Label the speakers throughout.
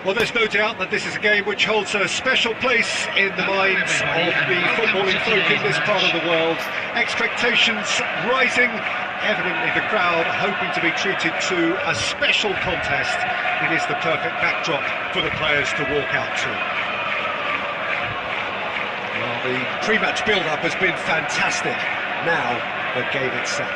Speaker 1: Well, there's no doubt that this is a game which holds a special place in the minds of the footballing folk in this part of the world. Expectations rising, evidently the crowd hoping to be treated to a special contest. It is the perfect backdrop for the players to walk out to. Well, the pre-match build-up has been fantastic. Now, the game itself.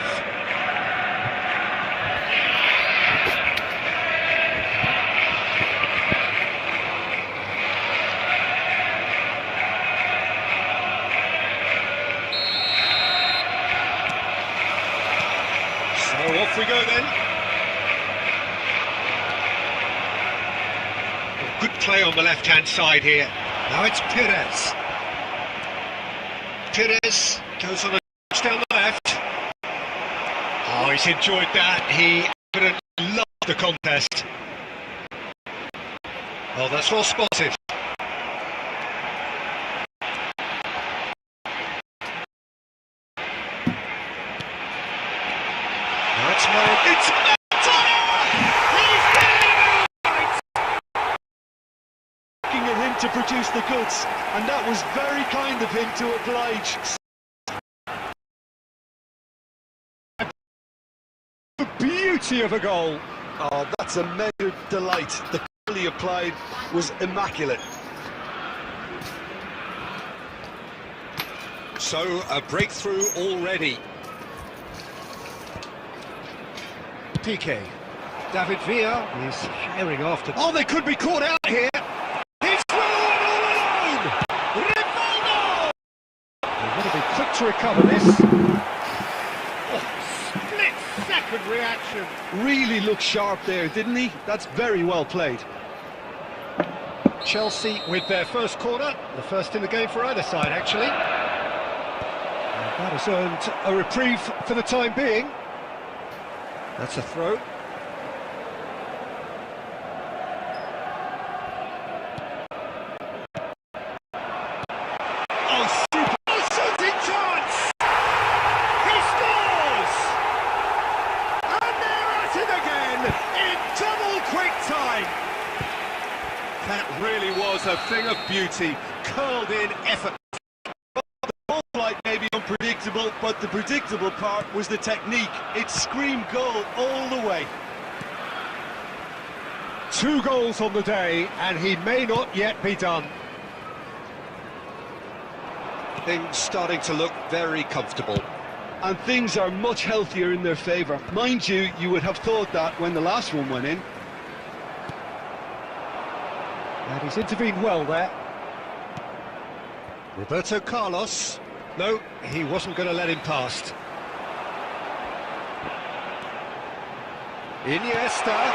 Speaker 1: So off we go then. Good play on the left-hand side here. Now it's Perez. Perez goes on a touch down the left. Oh, he's enjoyed that. He evidently loved the contest. Oh, that's well spotted. It's
Speaker 2: looking at him to produce the goods, and that was very kind of him to oblige.
Speaker 1: The beauty of a goal.
Speaker 2: Oh, that's a measured delight. The quality applied was immaculate.
Speaker 1: So, a breakthrough already. PK. David Villa is firing after. Oh, they could be caught out here. He's through all alone. Rivaldo. They've got to be quick to recover this. Oh, split-second reaction.
Speaker 2: Really looked sharp there, didn't he? That's very well played.
Speaker 1: Chelsea with their first corner, the first in the game for either side, actually. And that has earned a reprieve for the time being. That's a throw. Oh, super! Oh, shooting chance! He scores! And they're at it again in double quick time. That really was a thing of beauty, curled in effort.
Speaker 2: The ball flight may be unpredictable, but the predictable part was the technique. It screamed goal all the way.
Speaker 1: 2 goals on the day, and he may not yet be done. Things starting to look very comfortable.
Speaker 2: And things are much healthier in their favour. Mind you, you would have thought that when the last one went in.
Speaker 1: And he's intervened well there. Roberto Carlos. No, he wasn't going to let him past. Iniesta.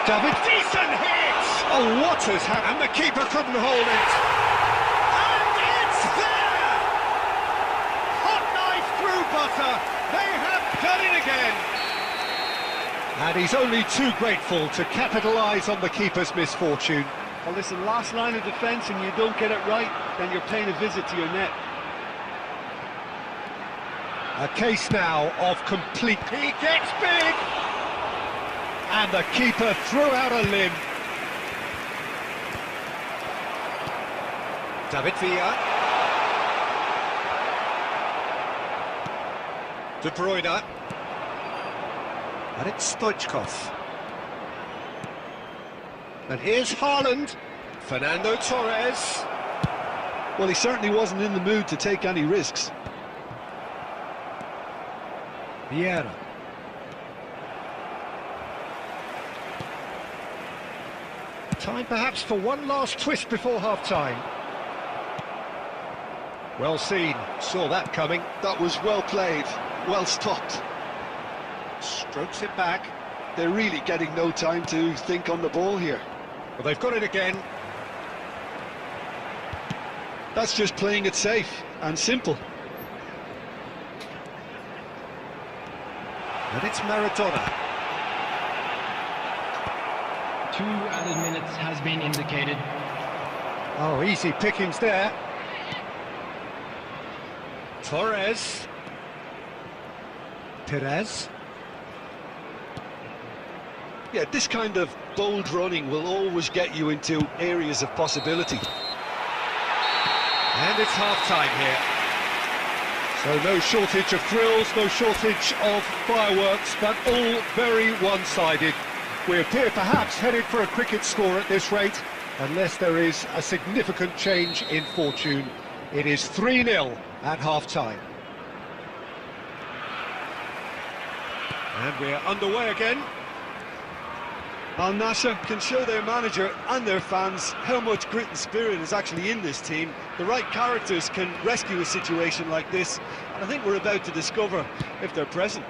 Speaker 1: David, decent hit! Oh, what has happened? And the keeper couldn't hold it. And it's there! Hot knife through butter. They have done it again. And he's only too grateful to capitalise on the keeper's misfortune.
Speaker 2: Well, listen, last line of defence and you don't get it right, then you're paying a visit to your net.
Speaker 1: A case now of complete... He gets big! And the keeper threw out a limb. David Villa. De Bruyne. And it's Stoichkov. And here's Haaland. Fernando Torres.
Speaker 2: Well, he certainly wasn't in the mood to take any risks.
Speaker 1: Vieira. Time perhaps for one last twist before half-time. Well seen, saw that coming.
Speaker 2: That was well played, well stopped.
Speaker 1: Strokes it back.
Speaker 2: They're really getting no time to think on the ball here.
Speaker 1: Well, they've got it again.
Speaker 2: That's just playing it safe and simple.
Speaker 1: And it's Maradona.
Speaker 3: 2 added minutes has been indicated.
Speaker 1: Oh, easy pickings there. Torres. Perez.
Speaker 2: Yeah, this kind of bold running will always get you into areas of possibility.
Speaker 1: And it's half-time here. So no shortage of thrills, no shortage of fireworks, but all very one-sided. We appear perhaps headed for a cricket score at this rate, unless there is a significant change in fortune. It is 3-0 at half-time. And we're underway again.
Speaker 2: Al Nassr can show their manager and their fans how much grit and spirit is actually in this team. The right characters can rescue a situation like this, and I think we're about to discover if they're present.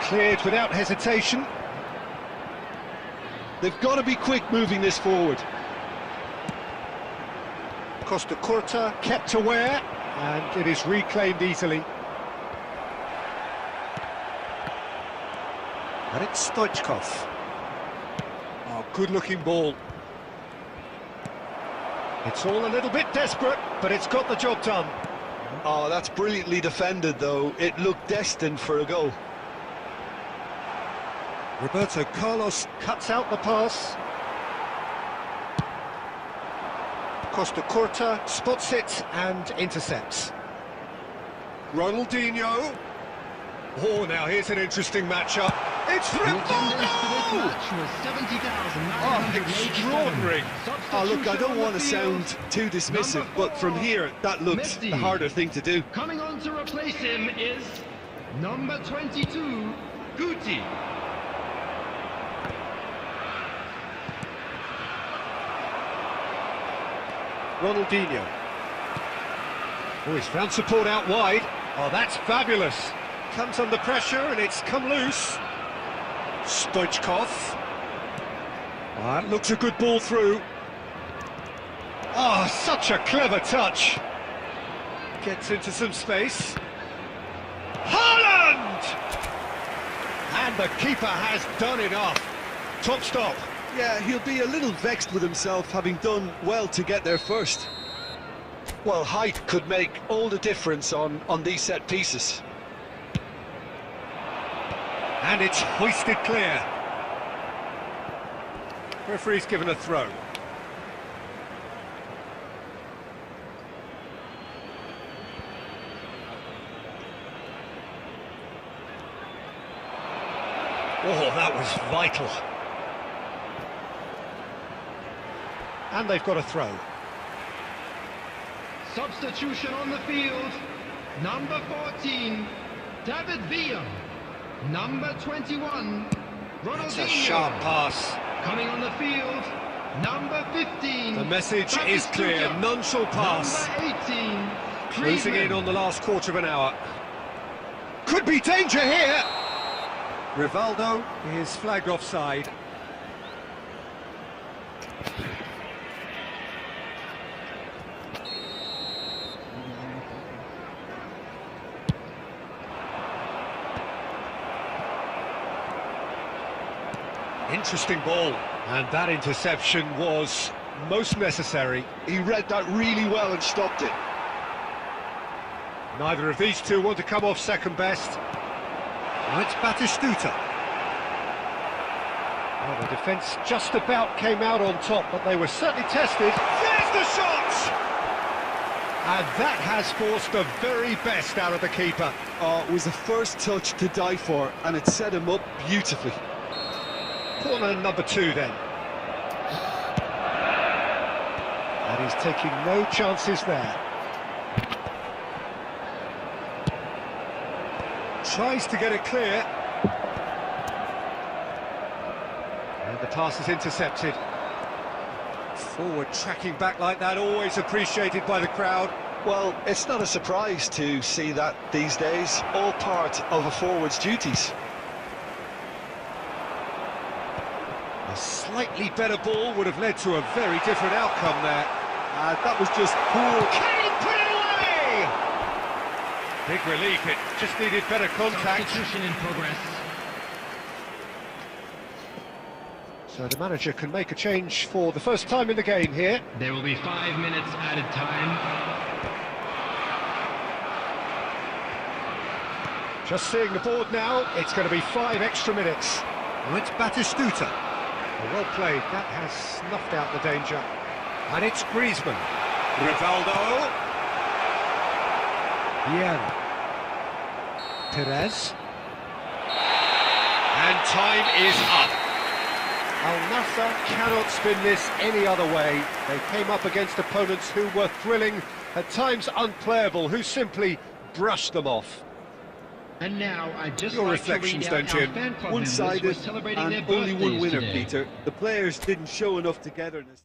Speaker 1: Cleared without hesitation.
Speaker 2: They've got to be quick moving this forward.
Speaker 1: Costa Curta kept aware, and it is reclaimed easily. And it's Stoichkov. Oh, good-looking ball. It's all a little bit desperate, but it's got the job done.
Speaker 2: Oh, that's brilliantly defended, though. It looked destined for a goal.
Speaker 1: Roberto Carlos cuts out the pass. Costa Curta spots it and intercepts. Ronaldinho. Oh, now here's an interesting matchup. It's Rivaldo! Oh, extraordinary.
Speaker 2: Oh, look, I don't want to sound too dismissive, but from here, that looks the harder thing to do.
Speaker 3: Coming on to replace him is number 22, Guti.
Speaker 1: Ronaldinho. Oh, he's found support out wide. Oh, that's fabulous. Comes under pressure and it's come loose. Stoichkov. Oh, that looks a good ball through. Oh, such a clever touch. Gets into some space. Haaland! And the keeper has done enough. Top stop.
Speaker 2: Yeah, he'll be a little vexed with himself, having done well to get there first. Well, height could make all the difference on these set pieces.
Speaker 1: And it's hoisted clear. Referee's given a throw. Oh, that was vital. And they've got a throw.
Speaker 3: Substitution on the field. Number 14, David Villa. Number 21, Ronaldinho.
Speaker 1: It's a sharp pass.
Speaker 3: Coming on the field, number 15.
Speaker 1: The message is clear. None shall pass.
Speaker 3: Number 18,
Speaker 1: Closing in on the last quarter of an hour. Could be danger here. Rivaldo is flagged offside. Interesting ball, and that interception was most necessary.
Speaker 2: He read that really well and stopped it.
Speaker 1: Neither of these two want to come off second best. Now it's Batistuta. Well, the defence just about came out on top, but they were certainly tested. There's the shot! And that has forced the very best out of the keeper.
Speaker 2: Oh, it was the first touch to die for, and it set him up beautifully.
Speaker 1: Corner number 2 then. And he's taking no chances there. Tries to get it clear. And the pass is intercepted. Forward tracking back like that, always appreciated by the crowd.
Speaker 2: Well, it's not a surprise to see that these days, all part of a forward's duties.
Speaker 1: A slightly better ball would have led to a very different outcome there.
Speaker 2: That was just poor.
Speaker 1: Kane put it away! Big relief, it just needed better contact.
Speaker 3: Substitution in progress.
Speaker 1: So the manager can make a change for the first time in the game here.
Speaker 3: There will be 5 minutes added time.
Speaker 1: Just seeing the board now, it's going to be 5 extra minutes. Oh, it's Batistuta. Well played, that has snuffed out the danger. And it's Griezmann. Rivaldo. Vieira. Perez. And time is up. Al-Nassr cannot spin this any other way. They came up against opponents who were thrilling, at times unplayable, who simply brushed them off.
Speaker 3: And now I just
Speaker 2: Your
Speaker 3: like to
Speaker 2: reflections,
Speaker 3: read out
Speaker 2: don't you?
Speaker 3: our fan comments
Speaker 2: One-sided
Speaker 3: who are celebrating
Speaker 2: and
Speaker 3: their
Speaker 2: only one
Speaker 3: birthdays
Speaker 2: winner,
Speaker 3: today.
Speaker 2: Peter. The players didn't show enough togetherness.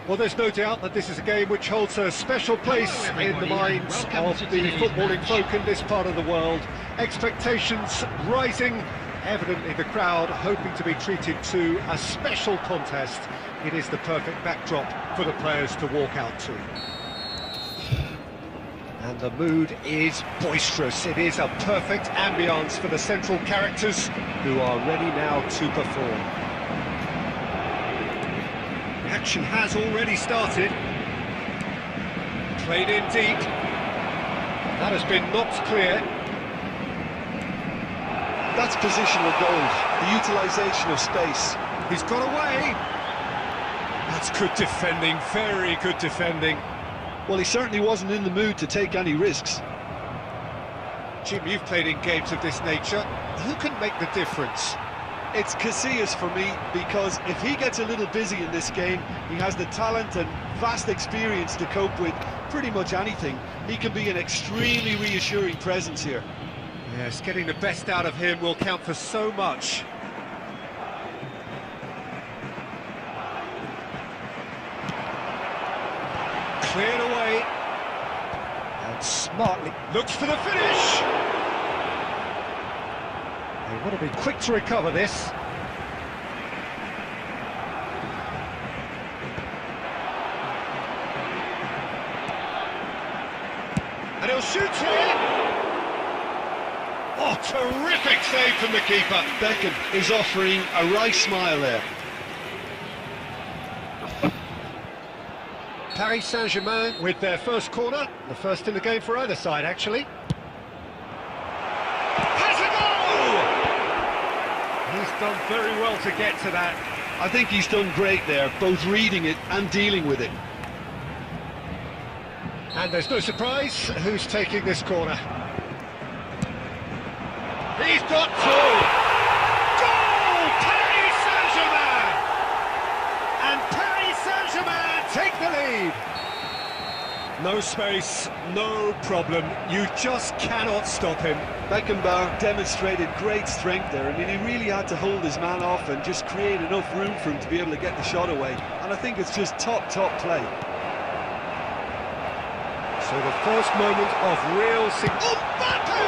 Speaker 1: Well, there's no doubt that this is a game which holds a special place in the minds of the footballing folk in this part of the world. Expectations rising, evidently the crowd hoping to be treated to a special contest. It is the perfect backdrop for the players to walk out to. And the mood is boisterous. It is a perfect ambience for the central characters who are ready now to perform. Action has already started. Played in deep. That has been knocked clear.
Speaker 2: That's positional gold, the utilisation of space.
Speaker 1: He's got away. That's good defending, very good defending.
Speaker 2: Well, he certainly wasn't in the mood to take any risks.
Speaker 1: Jim, you've played in games of this nature. Who can make the difference?
Speaker 2: It's Casillas for me, because if he gets a little busy in this game, he has the talent and vast experience to cope with pretty much anything. He can be an extremely reassuring presence here.
Speaker 1: Yes, getting the best out of him will count for so much. Cleared away. And smartly looks for the finish. They want to be quick to recover this. And he'll shoot here. Oh, terrific save from the keeper.
Speaker 2: Beckham is offering a wry smile there.
Speaker 1: Paris Saint-Germain with their first corner, the first in the game for either side, actually. Has a goal! He's done very well to get to that.
Speaker 2: I think he's done great there, both reading it and dealing with it.
Speaker 1: And there's no surprise who's taking this corner. He's got two! Goal! Paris Saint-Germain! And Paris Saint-Germain take the lead. No space, no problem. You just cannot stop him.
Speaker 2: Beckenbauer demonstrated great strength there. I mean, he really had to hold his man off and just create enough room for him to be able to get the shot away. And I think it's just top play.
Speaker 1: So the first moment of real... Mbappe!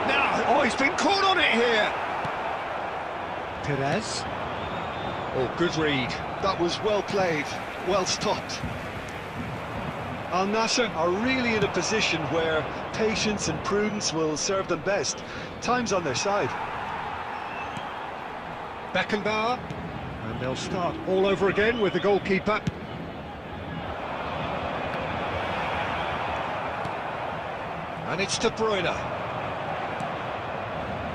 Speaker 1: Now, oh, he's been caught on it here. Perez. Oh, good read.
Speaker 2: That was well played, well stopped. Al Nassr are really in a position where patience and prudence will serve them best. Time's on their side.
Speaker 1: Beckenbauer, and they'll start all over again with the goalkeeper. And it's De Bruyne.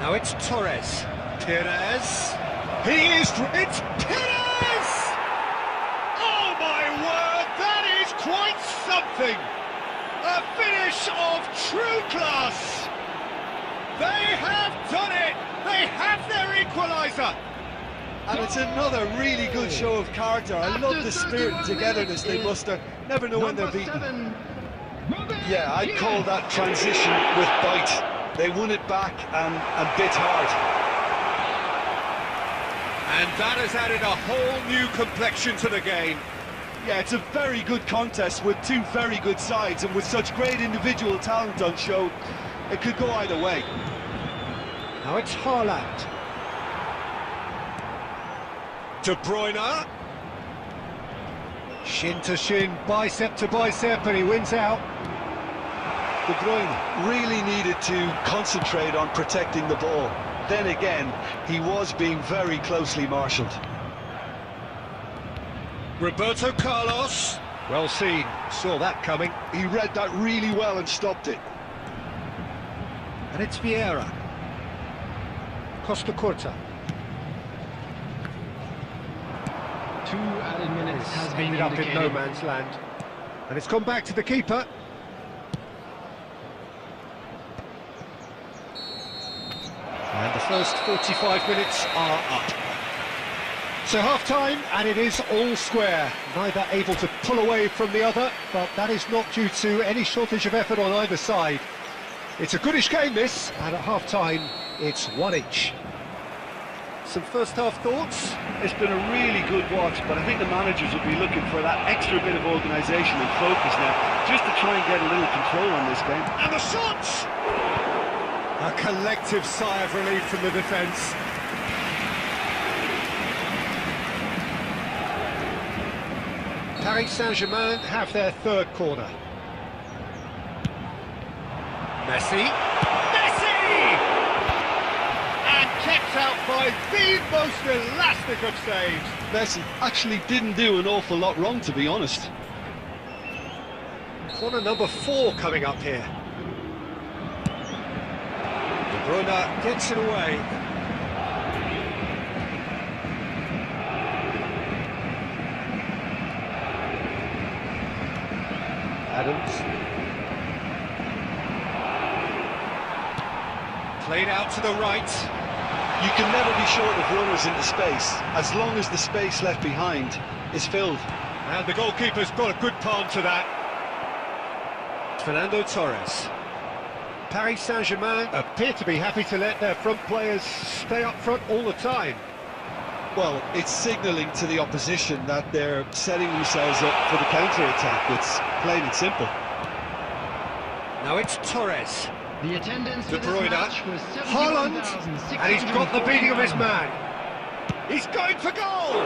Speaker 1: Now it's Torres. Pires. It's Pires! Oh my word, that is quite something! A finish of true class! They have done it! They have their equaliser!
Speaker 2: And it's another really good show of character. I love the spirit and togetherness they muster. Never know when they're beaten. Yeah, I'd call that transition with bite. They won it back and bit hard.
Speaker 1: And that has added a whole new complexion to the game.
Speaker 2: Yeah, it's a very good contest with two very good sides, and with such great individual talent on show, it could go either way.
Speaker 1: Now it's Haaland. De Bruyne. Shin to shin, bicep to bicep, and he wins out.
Speaker 2: De Bruyne really needed to concentrate on protecting the ball. Then again, he was being very closely marshalled.
Speaker 1: Roberto Carlos. Well seen, saw that coming.
Speaker 2: He read that really well and stopped it.
Speaker 1: And it's Vieira. Costa Curta.
Speaker 3: 2 added minutes has been
Speaker 1: Ended up in
Speaker 3: indicated.
Speaker 1: no man's land. And it's gone back to the keeper. And the first 45 minutes are up. So half-time, and it is all square. Neither able to pull away from the other, but that is not due to any shortage of effort on either side. It's a goodish game, this, and at half-time, it's one each. Some first-half thoughts?
Speaker 2: It's been a really good watch, but I think the managers will be looking for that extra bit of organisation and focus now, just to try and get a little control on this game.
Speaker 1: And the shots! A collective sigh of relief from the defence. Paris Saint-Germain have their third corner. Messi. And kept out by the most elastic of saves.
Speaker 2: Messi actually didn't do an awful lot wrong, to be honest.
Speaker 1: Corner number 4 coming up here. De Bruyne gets it away. Adams. Played out to the right.
Speaker 2: You can never be short of runners into space, as long as the space left behind is filled.
Speaker 1: And the goalkeeper's got a good palm to that. Fernando Torres. Paris Saint-Germain appear to be happy to let their front players stay up front all the time.
Speaker 2: Well, it's signalling to the opposition that they're setting themselves up for the counter-attack. It's plain and simple.
Speaker 1: Now it's Torres.
Speaker 3: The attendance
Speaker 1: De
Speaker 3: for this
Speaker 1: Bruyne.
Speaker 3: match was
Speaker 1: Haaland. And he's got the beating of his man. He's going for goal!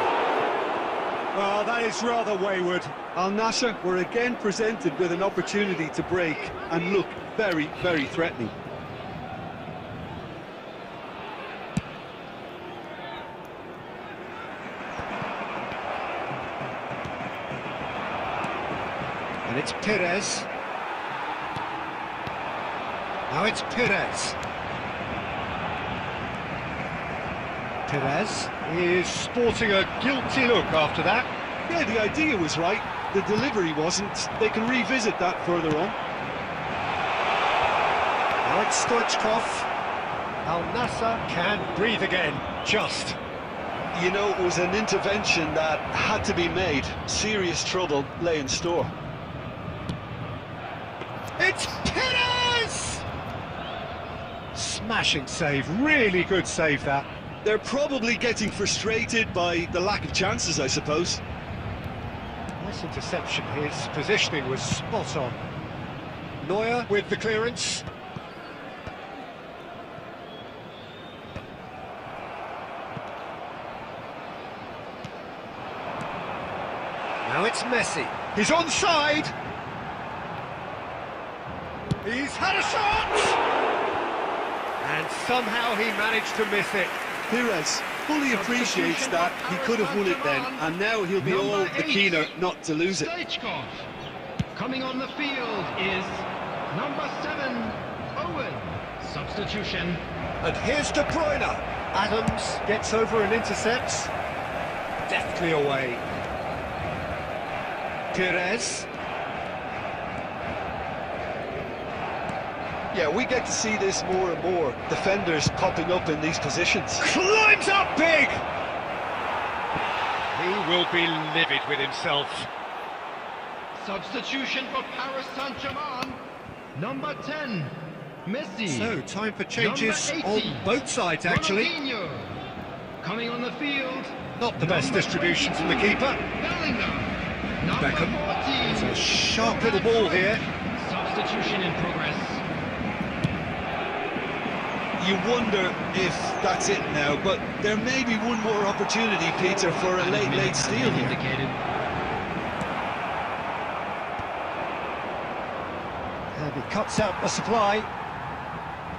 Speaker 1: Well, that is rather wayward.
Speaker 2: Al Nassr were again presented with an opportunity to break and look very, very threatening.
Speaker 1: And it's Pires. Now it's Pires. Pires is sporting a guilty look after that.
Speaker 2: Yeah, the idea was right, the delivery wasn't. They can revisit that further on.
Speaker 1: Now it's Stoichkov. Al Nassr can breathe again, just.
Speaker 2: You know, it was an intervention that had to be made. Serious trouble lay in store.
Speaker 1: It's Pires! Smashing save, really good save that.
Speaker 2: They're probably getting frustrated by the lack of chances, I suppose.
Speaker 1: Nice interception, his positioning was spot on. Neuer with the clearance. Now it's Messi. He's onside! He's had a shot! And somehow he managed to miss it.
Speaker 2: Pires fully appreciates that he could have won it then, and now he'll be all the keener not to lose it.
Speaker 3: Stoichkov. Coming on the field is number 7, Owen. Substitution.
Speaker 1: And here's De Bruyne. Adams gets over and intercepts. Deftly away. Pires.
Speaker 2: Yeah, we get to see this more and more. Defenders popping up in these positions.
Speaker 1: Climbs up big! He will be livid with himself.
Speaker 3: Substitution for Paris Saint-Germain. Number 10, Messi.
Speaker 1: So, time for changes
Speaker 3: Number
Speaker 1: on
Speaker 3: 80,
Speaker 1: both sides, actually.
Speaker 3: Ronaldinho. Coming on the field.
Speaker 1: Not the best distribution from the keeper.
Speaker 3: Bellingham. Number
Speaker 1: Beckham.
Speaker 3: 14.
Speaker 1: It's a sharp little ball here.
Speaker 3: Substitution in progress.
Speaker 2: You wonder if that's it now, but there may be one more opportunity, Peter, for a late steal here.
Speaker 3: Indicated.
Speaker 1: And he cuts out the supply.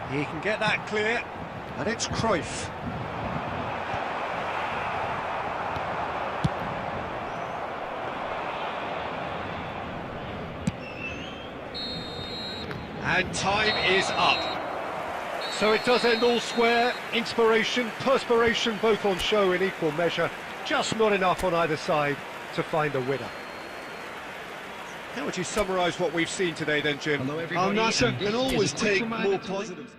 Speaker 1: He can get that clear. And it's Cruyff. And time is up. So it does end all square. Inspiration, perspiration, both on show in equal measure. Just not enough on either side to find a winner. How would you summarise what we've seen today then, Jim?
Speaker 3: Hello,
Speaker 2: Al
Speaker 3: everybody.
Speaker 2: Nasser
Speaker 3: And this
Speaker 2: can
Speaker 3: is
Speaker 2: always
Speaker 3: a quick
Speaker 2: take
Speaker 3: reminder
Speaker 2: more
Speaker 3: to link-
Speaker 2: positives.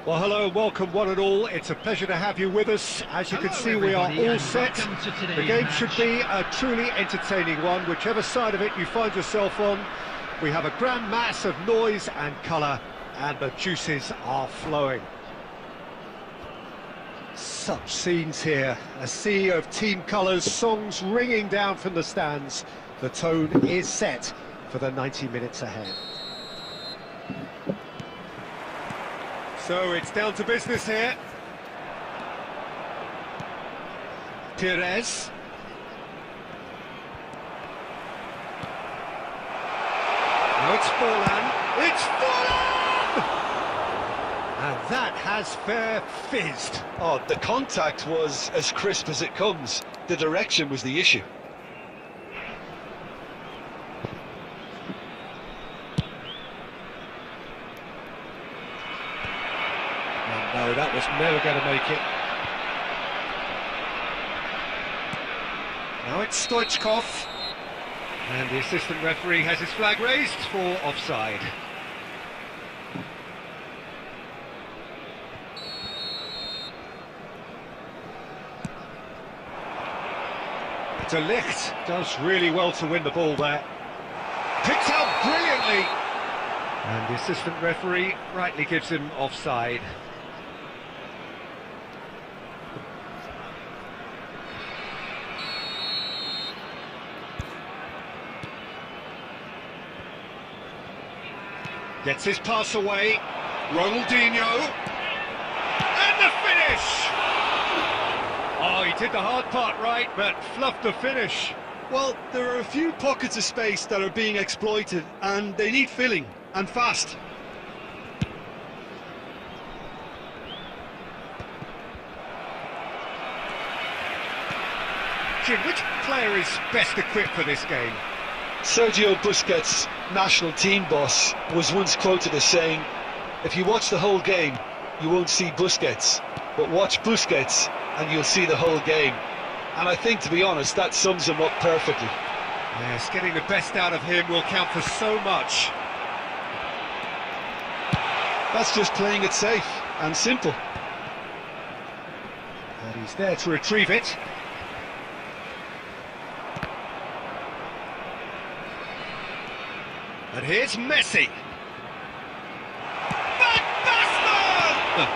Speaker 1: Well, hello, welcome one and all. It's a pleasure to have you with us. As you can
Speaker 3: Hello,
Speaker 1: see, we are
Speaker 3: everybody,
Speaker 1: all
Speaker 3: and
Speaker 1: set.
Speaker 3: welcome to today's
Speaker 1: The game
Speaker 3: match.
Speaker 1: should be a truly entertaining one, whichever side of it you find yourself on. We have a grand mass of noise and colour, and the juices are flowing. Such scenes here, a sea of team colours, songs ringing down from the stands. The tone is set for the 90 minutes ahead. So it's down to business here. Pires. Now it's Forlan. It's Forlan! And that has fair fizzed.
Speaker 2: Oh, the contact was as crisp as it comes. The direction was the issue.
Speaker 1: No, that was never going to make it. Now it's Stoichkov. And the assistant referee has his flag raised for offside. De Ligt does really well to win the ball there. Picks out brilliantly. And the assistant referee rightly gives him offside. Gets his pass away. Ronaldinho. And the finish! Oh, he did the hard part right, but fluffed the finish.
Speaker 2: Well, there are a few pockets of space that are being exploited, and they need filling, and fast.
Speaker 1: Jim, which player is best equipped for this game?
Speaker 2: Sergio Busquets, national team boss, was once quoted as saying, "If you watch the whole game, you won't see Busquets, but watch Busquets and you'll see the whole game." And I think, to be honest, that sums him up perfectly.
Speaker 1: Yes, getting the best out of him will count for so much.
Speaker 2: That's just playing it safe and simple.
Speaker 1: And he's there to retrieve it. And here's Messi. Van Basten!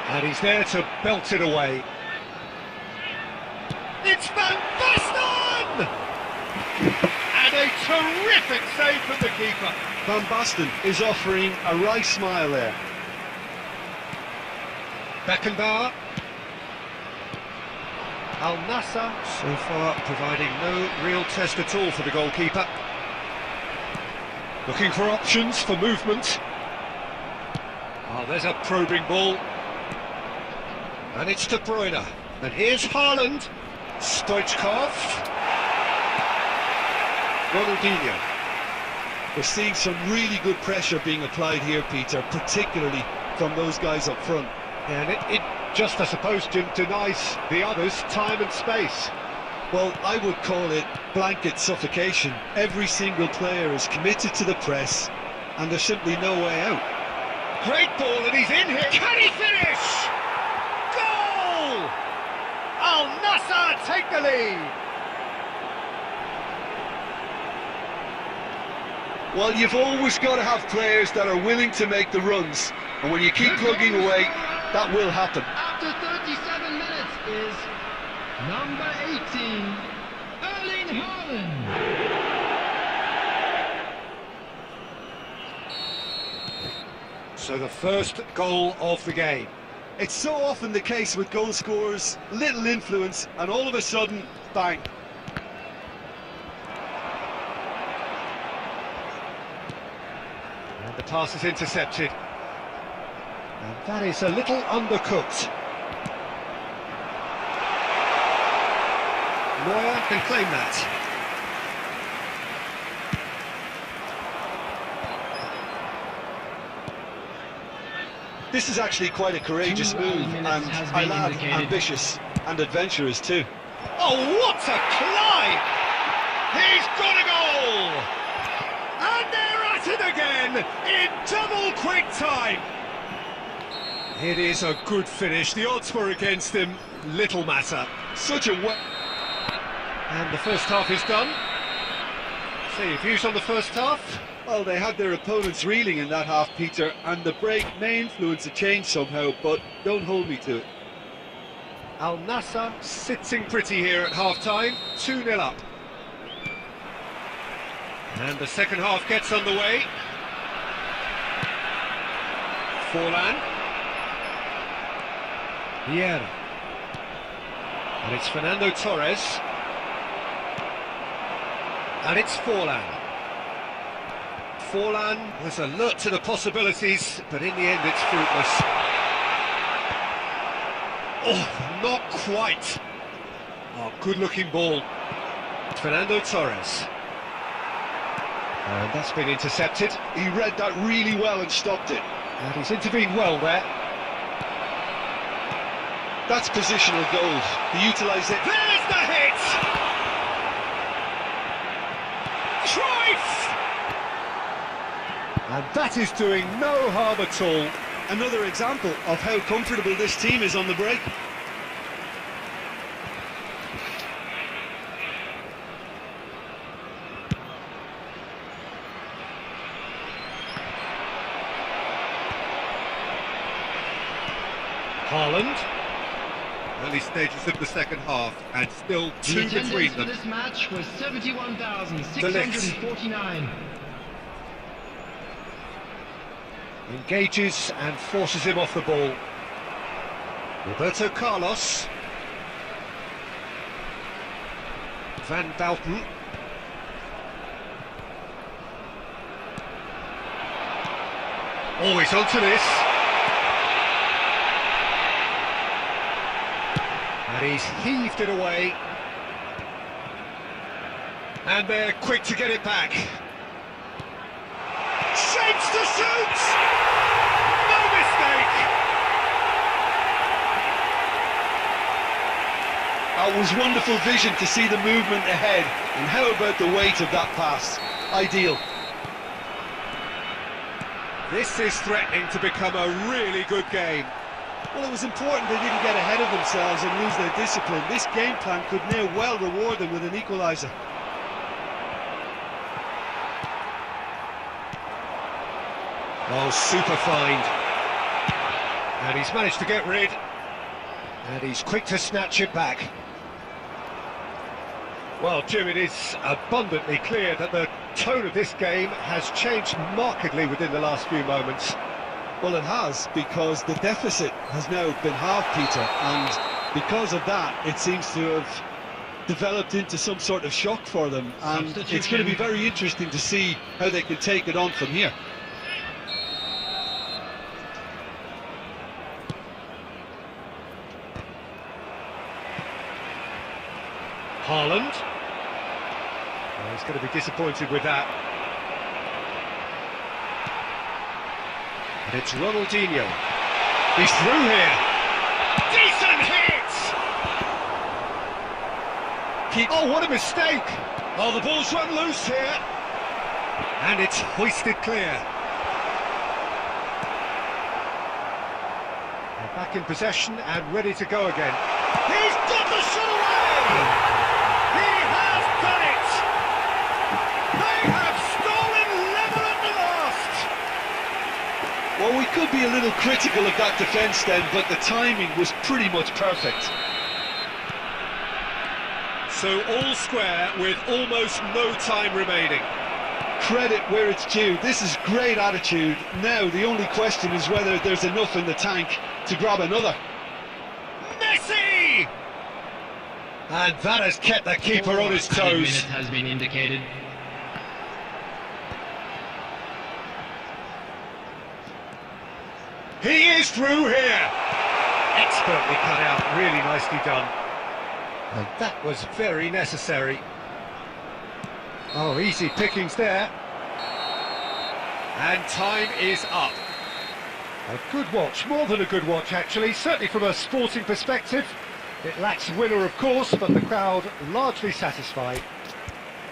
Speaker 1: And he's there to belt it away. It's Van Basten! And a terrific save from the keeper.
Speaker 2: Van Basten is offering a wry smile there.
Speaker 1: Beckenbauer. Al Nassr so far providing no real test at all for the goalkeeper. Looking for options for movement. Oh, there's a probing ball. And it's De Bruyne. And here's Haaland. Stoichkov. Ronaldinho.
Speaker 2: We're seeing some really good pressure being applied here, Peter, particularly from those guys up front.
Speaker 1: And it just, I suppose, Jim, denies the others time and space.
Speaker 2: Well, I would call it blanket suffocation. Every single player is committed to the press, and there's simply no way out.
Speaker 1: Great ball, and he's in here. Can he finish? Goal! Al Nassr take the lead.
Speaker 2: Well, you've always got to have players that are willing to make the runs, and when you keep plugging away, that will happen.
Speaker 3: After 37 minutes is number 18, Erling Haaland.
Speaker 1: So the first goal of the game.
Speaker 2: It's so often the case with goal scorers, little influence, and all of a sudden, bang.
Speaker 1: And the pass is intercepted. And that is a little undercooked. Neuer can claim that.
Speaker 2: This is actually quite a courageous move, and I love ambitious and adventurous too.
Speaker 1: Oh, what a climb! He's got a goal! And they're at it again in double quick time. It is a good finish. The odds were against him. Little matter.
Speaker 2: Such a
Speaker 1: And the first half is done. So, your views on the first half?
Speaker 2: Well, they had their opponents reeling in that half, Peter, and the break may influence a change somehow, but don't hold me to it.
Speaker 1: Al Nassr sitting pretty here at half-time, 2-0 up. And the second half gets underway. Forlan. Vieira. And it's Fernando Torres. And it's Forlan. Forlan was alert to the possibilities, but in the end it's fruitless. Oh, not quite. Oh, good-looking ball. Fernando Torres. And that's been intercepted.
Speaker 2: He read that really well and stopped it.
Speaker 1: And he's intervened well there.
Speaker 2: That's positional gold. He utilised it.
Speaker 1: There's the hit! Cruyff! And that is doing no harm at all.
Speaker 2: Another example of how comfortable this team is on the break.
Speaker 1: Haaland. Early stages of the second half, and still two between them.
Speaker 3: For this match was 71,649.
Speaker 1: Engages and forces him off the ball. Roberto Carlos. Van Dalton. Always onto this. And he's heaved it away. And they're quick to get it back. Shapes to shoot! No mistake!
Speaker 2: That was wonderful vision to see the movement ahead. And how about the weight of that pass? Ideal.
Speaker 1: This is threatening to become a really good game.
Speaker 2: Well, it was important they didn't get ahead of themselves and lose their discipline. This game plan could now well reward them with an equaliser.
Speaker 1: Oh, super find. And he's managed to get rid. And he's quick to snatch it back. Well, Jim, it is abundantly clear that the tone of this game has changed markedly within the last few moments.
Speaker 2: Well, it has, because the deficit has now been halved, Peter, and because of that, it seems to have developed into some sort of shock for them, and it's going to be very interesting to see how they can take it on from here.
Speaker 1: Haaland. Oh, he's going to be disappointed with that. And it's Ronaldinho. He's through here. Decent hit! Oh, what a mistake! Oh, the ball's run loose here. And it's hoisted clear. They're back in possession and ready to go again. He's got the shot away! He has done it! They have stolen level at the last!
Speaker 2: Well, we could be a little critical of that defence then, but the timing was pretty much perfect.
Speaker 1: So all square with almost no time remaining.
Speaker 2: Credit where it's due. This is great attitude. Now the only question is whether there's enough in the tank to grab another.
Speaker 1: Messi! And that has kept the keeper on his toes.
Speaker 3: Minute has been indicated.
Speaker 1: He is through here. Expertly cut out, really nicely done. And that was very necessary. Oh, easy pickings there. And time is up. A good watch, more than a good watch actually, certainly from a sporting perspective. It lacks winner of course, but the crowd largely satisfied.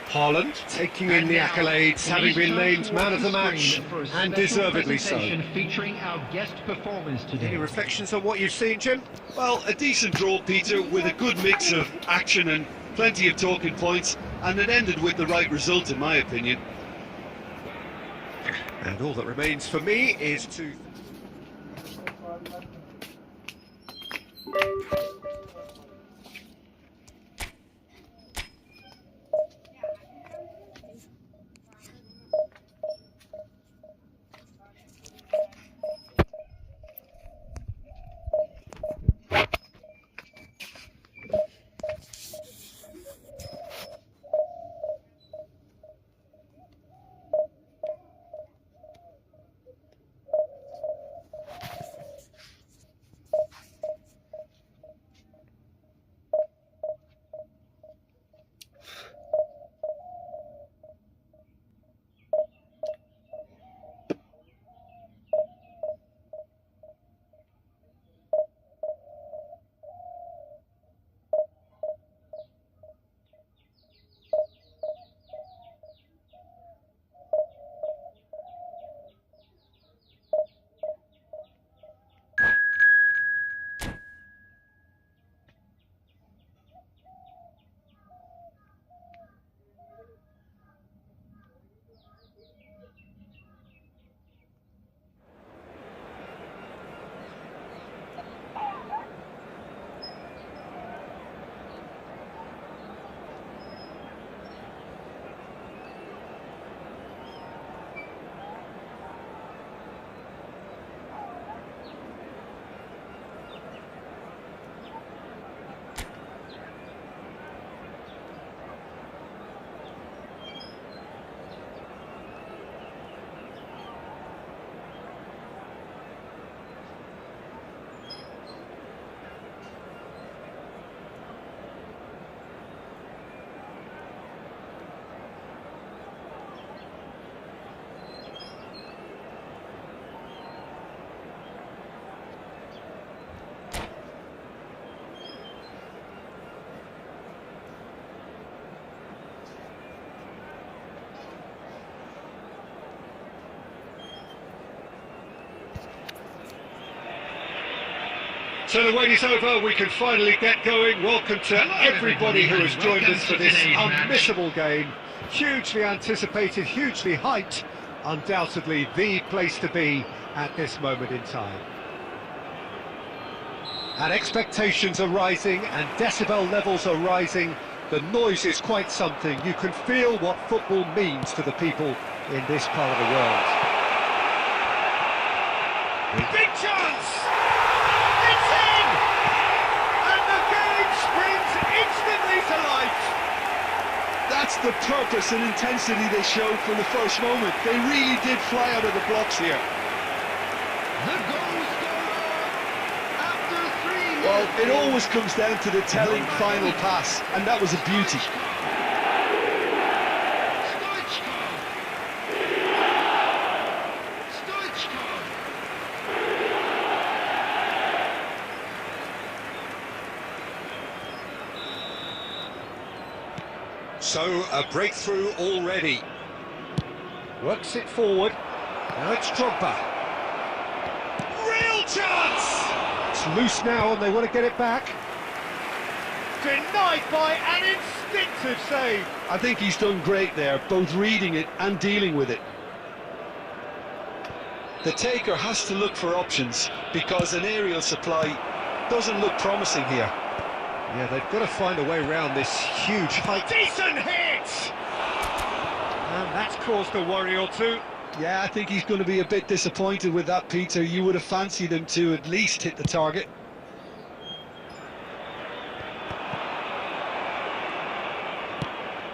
Speaker 1: Haaland taking in the accolades, having been named man of the match, and deservedly so.
Speaker 3: Featuring our guest performance today.
Speaker 1: Any reflections on what you've seen, Jim?
Speaker 2: Well, a decent draw, Peter, with a good mix of action and plenty of talking points, and it ended with the right result, in my opinion.
Speaker 1: And all that remains for me is to...
Speaker 2: So the wait is over, we can finally get going. Welcome to everybody who has joined us for this unmissable game. Hugely anticipated, hugely hyped, undoubtedly the place to be at this moment in time. And expectations are rising and decibel levels are rising. The noise is quite something. You can feel what football means to the people in this part of the world.
Speaker 1: Big chance! It's in! And the game springs instantly to life.
Speaker 2: That's the purpose and intensity they showed from the first moment. They really did fly out of the blocks here.
Speaker 3: The goal scorer after 3 minutes.
Speaker 2: Well, it always comes down to the telling final pass, and that was a beauty. So, a breakthrough already. Works it forward. Now it's Drogba. Real chance! It's loose now and they want to get it back.
Speaker 1: Denied by an instinctive save.
Speaker 2: I think he's done great there, both reading it and dealing with it. The taker has to look for options because an aerial supply doesn't look promising here. Yeah, they've got to find a way around this huge height.
Speaker 1: Decent hit! And that's caused a worry or two.
Speaker 2: Yeah, I think he's going to be a bit disappointed with that, Peter. You would have fancied him to at least hit the target.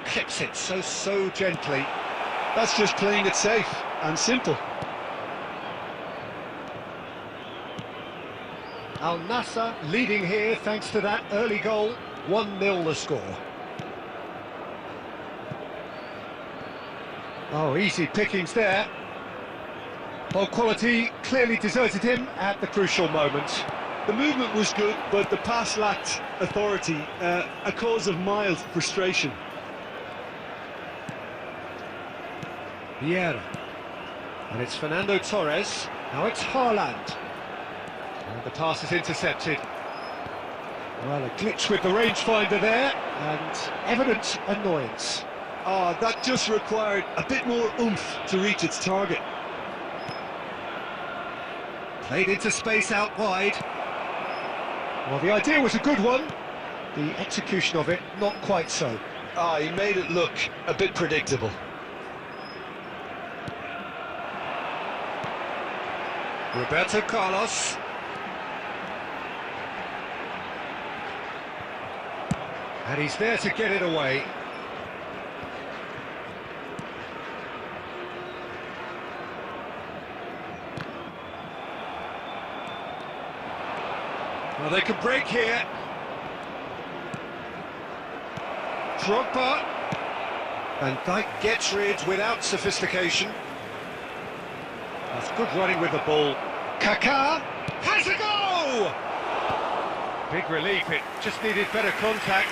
Speaker 2: Clips it so gently. That's just playing it safe and simple. Al Nassr leading here thanks to that early goal. 1-0 the score. Oh, easy pickings there. Ball quality clearly deserted him at the crucial moment. The movement was good, but the pass lacked authority, a cause of mild frustration. Vieira. And it's Fernando Torres. Now it's Haaland. And the pass is intercepted. Well, a glitch with the rangefinder there, and evident annoyance. Oh, that just required a bit more oomph to reach its target. Played into space out wide. Well, the idea was a good one. The execution of it, not quite so. Ah, he made it look a bit predictable. Roberto Carlos. And he's there to get it away. Well, they can break here. Drogba. And Dijk gets rid without sophistication. That's good running with the ball. Kaká has a go! Big relief, it just needed better contact.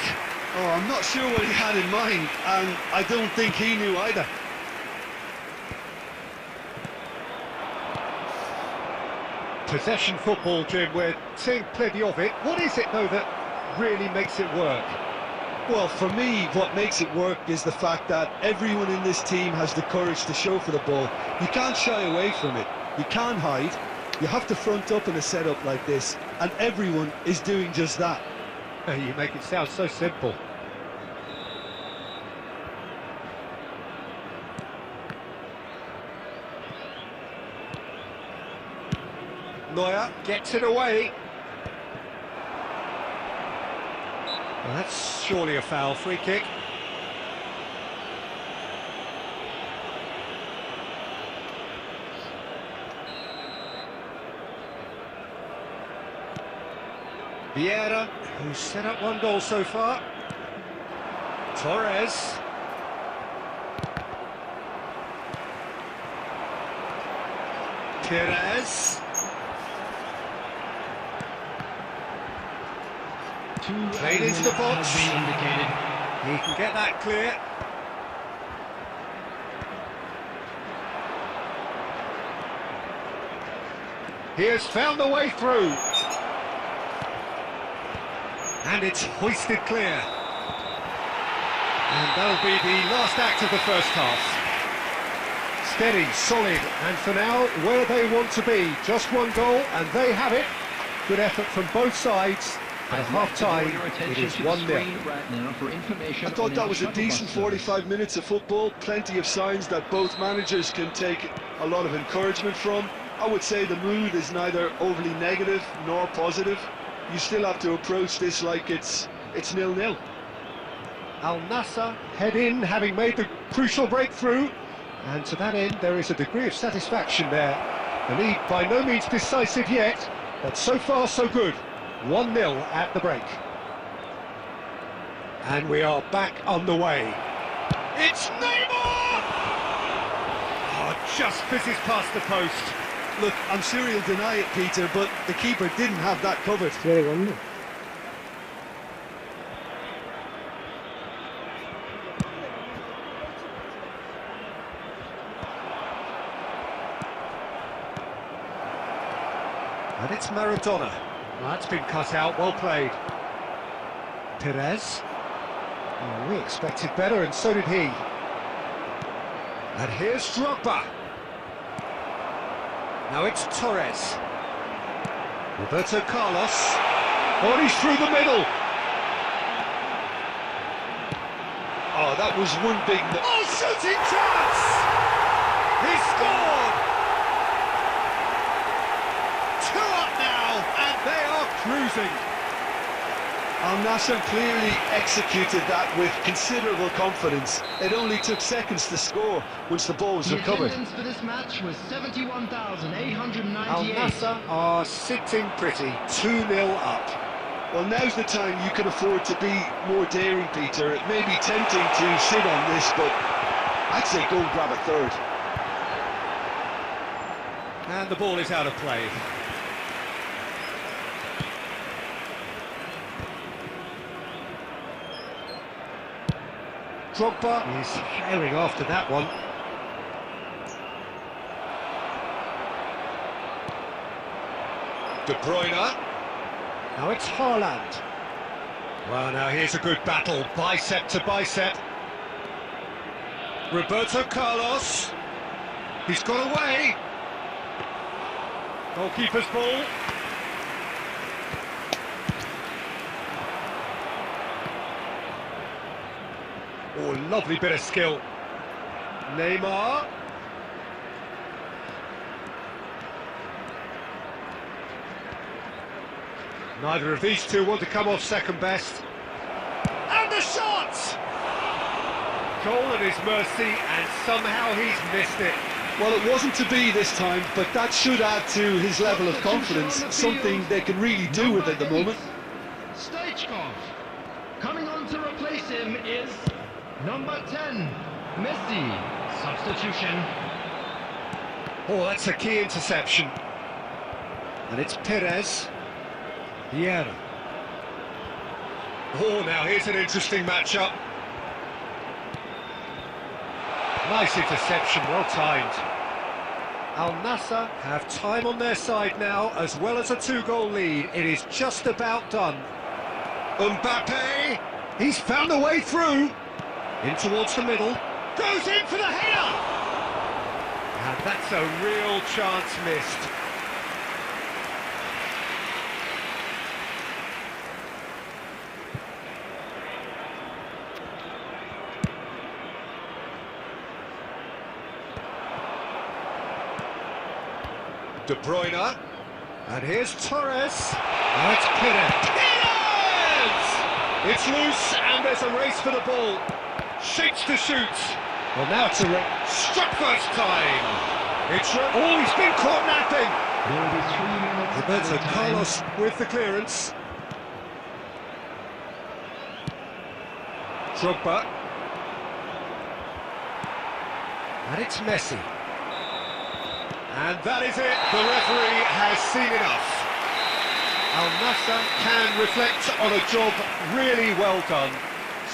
Speaker 2: Oh, I'm not sure what he had in mind, and I don't think he knew either. Possession football, Jim, we're seeing plenty of it. What is it, though, that really makes it work? Well, for me, what makes it work is the fact that everyone in this team has the courage to show for the ball. You can't shy away from it. You can't hide. You have to front up in a setup like this, and everyone is doing just that. You make it sound so simple. Neuer gets it away. Well, that's surely a foul. Free kick. Vieira, who's set up one goal so far. Torres. Perez. Played into the box. He can get that clear. He has found the way through.
Speaker 1: And it's hoisted clear. And that'll be the last act of the first half. Steady, solid, and for now, where they want to be. Just one goal, and they have it. Good effort from both sides. At half-time, it is 1-0.
Speaker 2: I thought that was a decent 45 minutes of football. Plenty of signs that both managers can take a lot of encouragement from. I would say the mood is neither overly negative nor positive. You still have to approach this like it's 0-0.
Speaker 1: Al Nassr head in, having made the crucial breakthrough. And to that end, there is a degree of satisfaction there. The lead by no means decisive yet, but so far so good. 1-0 at the break. And we are back on the way. It's Neymar! Oh, just fizzes past the post.
Speaker 2: Look, I'm sure he'll deny it, Peter, but the keeper didn't have that covered.
Speaker 4: Very good.
Speaker 1: And it's Maradona. That's been cut out, well played. Perez. Oh, we expected better, and so did he. And here's Drogba. Now it's Torres. Roberto Carlos. Oh, he's through the middle.
Speaker 2: Oh, that was one big...
Speaker 1: Oh, shooting chance! He scored! 2 up now, and they are cruising.
Speaker 2: Al Nassr clearly executed that with considerable confidence. It only took seconds to score once the ball was recovered.
Speaker 3: The attendance for this match was 71,898.
Speaker 1: Al Nassr are sitting pretty, 2-0 up.
Speaker 2: Well, now's the time you can afford to be more daring, Peter. It may be tempting to sit on this, but I'd say go and grab a third.
Speaker 1: And the ball is out of play. Drogba is herring after that one. De Bruyne. Now it's Haaland. Well, now here's a good battle, bicep to bicep. Roberto Carlos. He's got away. Goalkeeper's ball. Oh, lovely bit of skill. Neymar. Neither of these two want to come off second best. And the shot! Goal at his mercy, and somehow he's missed it.
Speaker 2: Well, it wasn't to be this time, but that should add to his level of confidence, something they can really do with at the moment.
Speaker 3: Stoichkov. Coming on to replace him is number 10, Messi. Substitution.
Speaker 1: Oh, that's a key interception. And it's Perez. Vieira. Oh, now here's an interesting matchup. Nice interception, well timed. Al Nassr have time on their side now, as well as a 2-goal lead. It is just about done. Mbappe, he's found a way through. In towards the middle. Goes in for the header! And that's a real chance missed. De Bruyne, and here's Torres. Now it's Perez. It's loose, and there's a race for the ball. Shakes to shoot. Well, now it's a struck first time. It's oh, he's been caught napping. Roberto Carlos with the clearance. Drogba, and it's Messi. And that is it, the referee has seen enough. Al Nassr can reflect on a job really well done.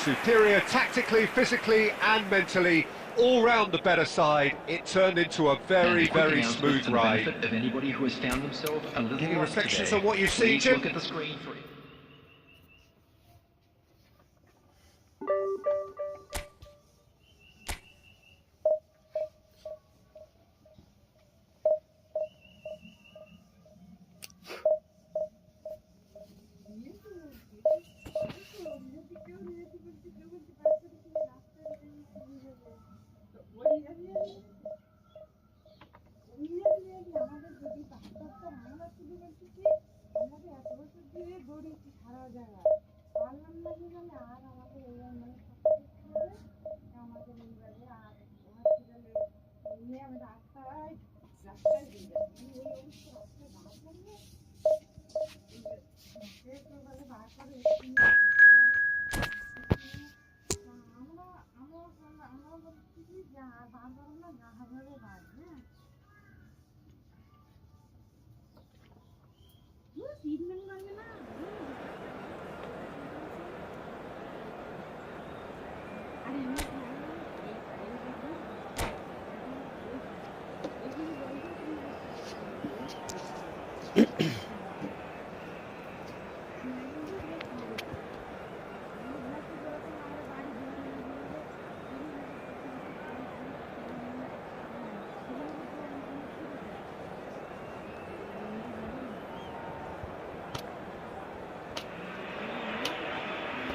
Speaker 1: Superior tactically, physically and mentally, all round the better side. It turned into a very, very smooth ride.
Speaker 5: Of anybody who has found themselves a little
Speaker 1: Any reflections
Speaker 5: today,
Speaker 1: on what you've seen,
Speaker 5: please
Speaker 1: Jim?
Speaker 5: look at the screen for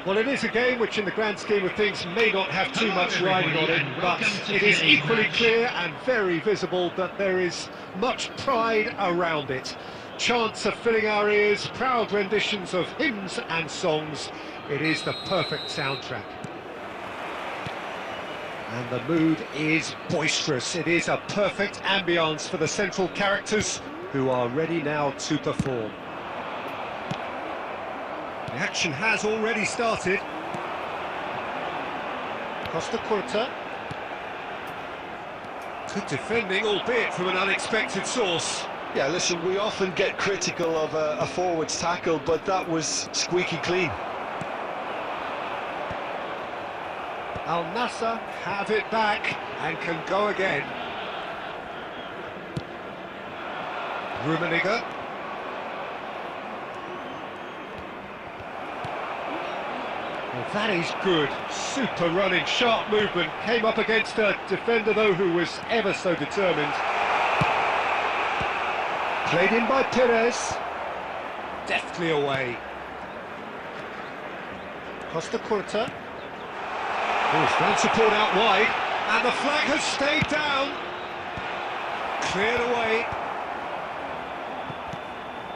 Speaker 1: Well, it is a game which, in the grand scheme of things, may not have too much riding on it, but it is equally clear and very visible that there is much pride around it. Chants are filling our ears, proud renditions of hymns and songs. It is the perfect soundtrack. And the mood is boisterous. It is a perfect ambience for the central characters, who are ready now to perform. The action has already started. Costa Curta. Good defending, albeit from an unexpected source.
Speaker 2: Yeah, listen, we often get critical of a forward's tackle, but that was squeaky clean.
Speaker 1: Al Nassr have it back and can go again. Rummenigge. Well, that is good. Super running, sharp movement. Came up against a defender, though, who was ever so determined. Played in by Perez. Deftly away. Costa Curta. Oh, fan support out wide. And the flag has stayed down. Cleared away.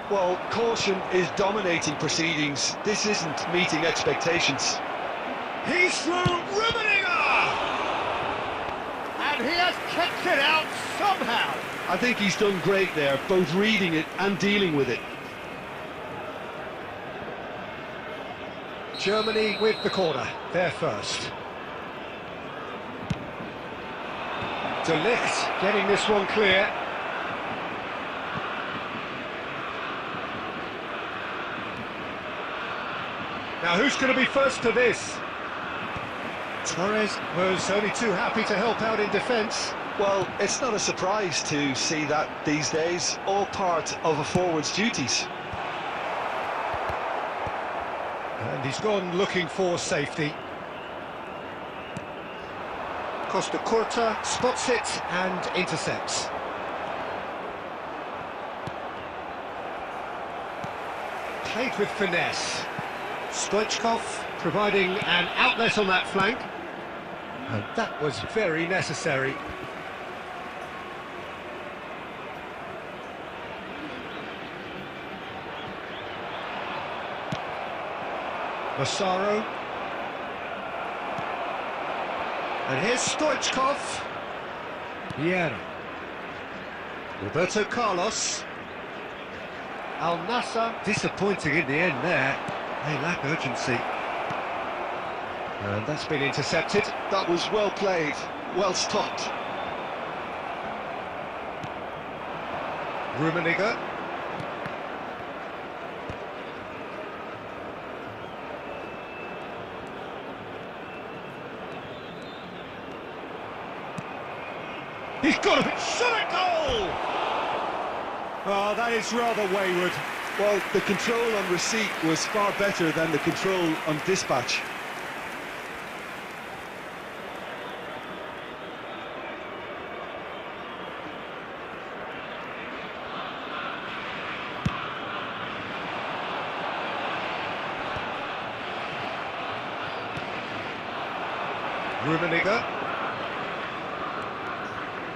Speaker 2: Well, caution is dominating proceedings. This isn't meeting expectations.
Speaker 1: He's through, Rummenigge! And he has kept it out somehow.
Speaker 2: I think he's done great there, both reading it and dealing with it.
Speaker 1: Germany with the corner, they're first. De Ligt getting this one clear. Now who's going to be first to this? Torres was only too happy to help out in defence.
Speaker 2: Well, it's not a surprise to see that these days, all part of a forward's duties.
Speaker 1: And he's gone looking for safety. Costa Curta spots it and intercepts. Played with finesse. Stoichkov providing an outlet on that flank. And that was very necessary. Massaro. And here's Stoichkov. Vieira. Roberto Carlos. Al Nassr disappointing in the end there. They lack urgency. And that's been intercepted.
Speaker 2: That was well played, well stopped.
Speaker 1: Rummenigge. He's got a shot at goal! Oh, that is rather wayward.
Speaker 2: Well, the control on receipt was far better than the control on dispatch.
Speaker 1: Rummenigge.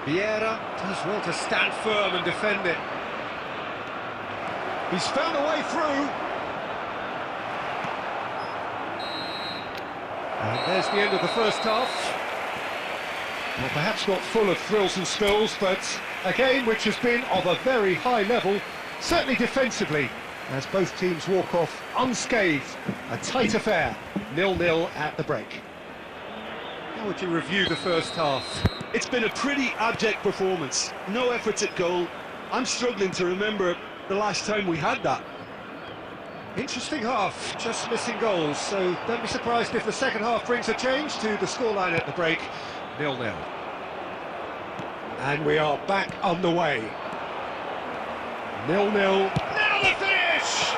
Speaker 1: Vieira does well to stand firm and defend it. He's found a way through. And there's the end of the first half. Well, perhaps not full of thrills and spills, but a game which has been of a very high level, certainly defensively, as both teams walk off unscathed. A tight affair, 0-0 at the break. How would you review the first half?
Speaker 2: It's been a pretty abject performance. No efforts at goal. I'm struggling to remember the last time we had that.
Speaker 1: Interesting half, just missing goals, so don't be surprised if the second half brings a change to the scoreline at the break. 0-0. And we are back underway. 0-0. Now the finish!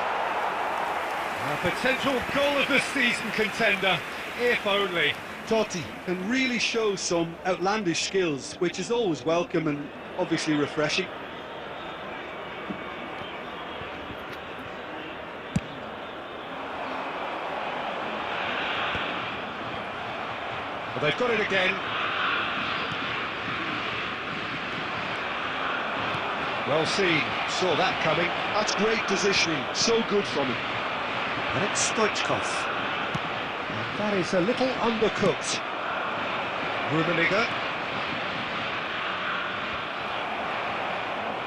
Speaker 1: A potential goal of the season contender, if only.
Speaker 2: Totti can really show some outlandish skills, which is always welcome and obviously refreshing.
Speaker 1: Well, they've got it again. Well seen, saw that coming.
Speaker 2: That's great positioning, so good from him.
Speaker 1: And it's Stoichkov. And that is a little undercooked. Rummenigge.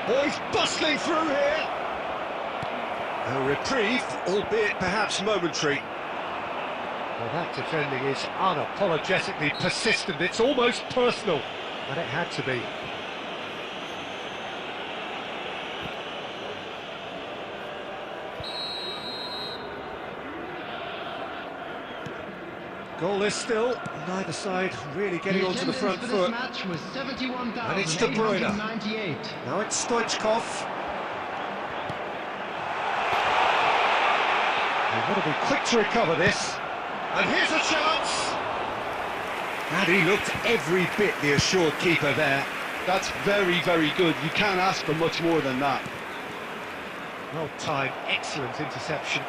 Speaker 1: Oh, he's bustling through here. A reprieve, albeit perhaps momentary. Well, that defending is unapologetically persistent. It's almost personal, but it had to be. Goalless still, neither side really getting onto the front foot. And it's De Bruyne. Now it's Stoichkov. They've got to be quick to recover this. And here's a chance! And he looked every bit the assured keeper there.
Speaker 2: That's very, very good. You can't ask for much more than that.
Speaker 1: Well timed, excellent interception.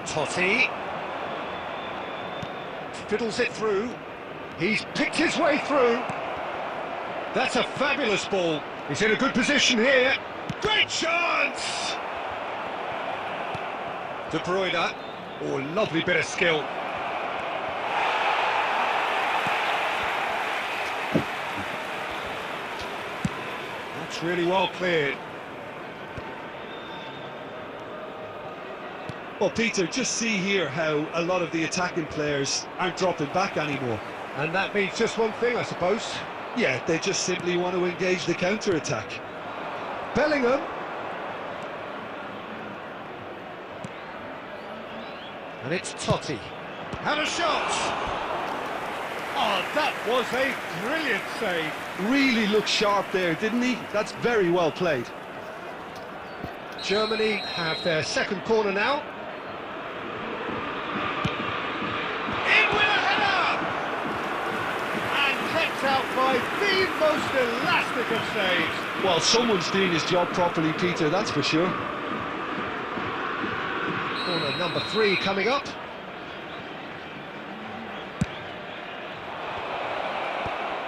Speaker 1: Totti fiddles it through. He's picked his way through. That's a fabulous ball. He's in a good position here. Great chance! De Bruyne. Oh, lovely bit of skill. That's really well cleared.
Speaker 2: Well, Peter, just see here how a lot of the attacking players aren't dropping back anymore.
Speaker 1: And that means just one thing, I suppose.
Speaker 2: Yeah, they just simply want to engage the counter-attack.
Speaker 1: Bellingham. And it's Totti. And a shot! Oh, that was a brilliant save.
Speaker 2: Really looked sharp there, didn't he? That's very well played.
Speaker 1: Germany have their second corner now. In with a header! And kept out by the most elastic of saves.
Speaker 2: Well, someone's doing his job properly, Peter, that's for sure.
Speaker 1: Corner number 3 coming up.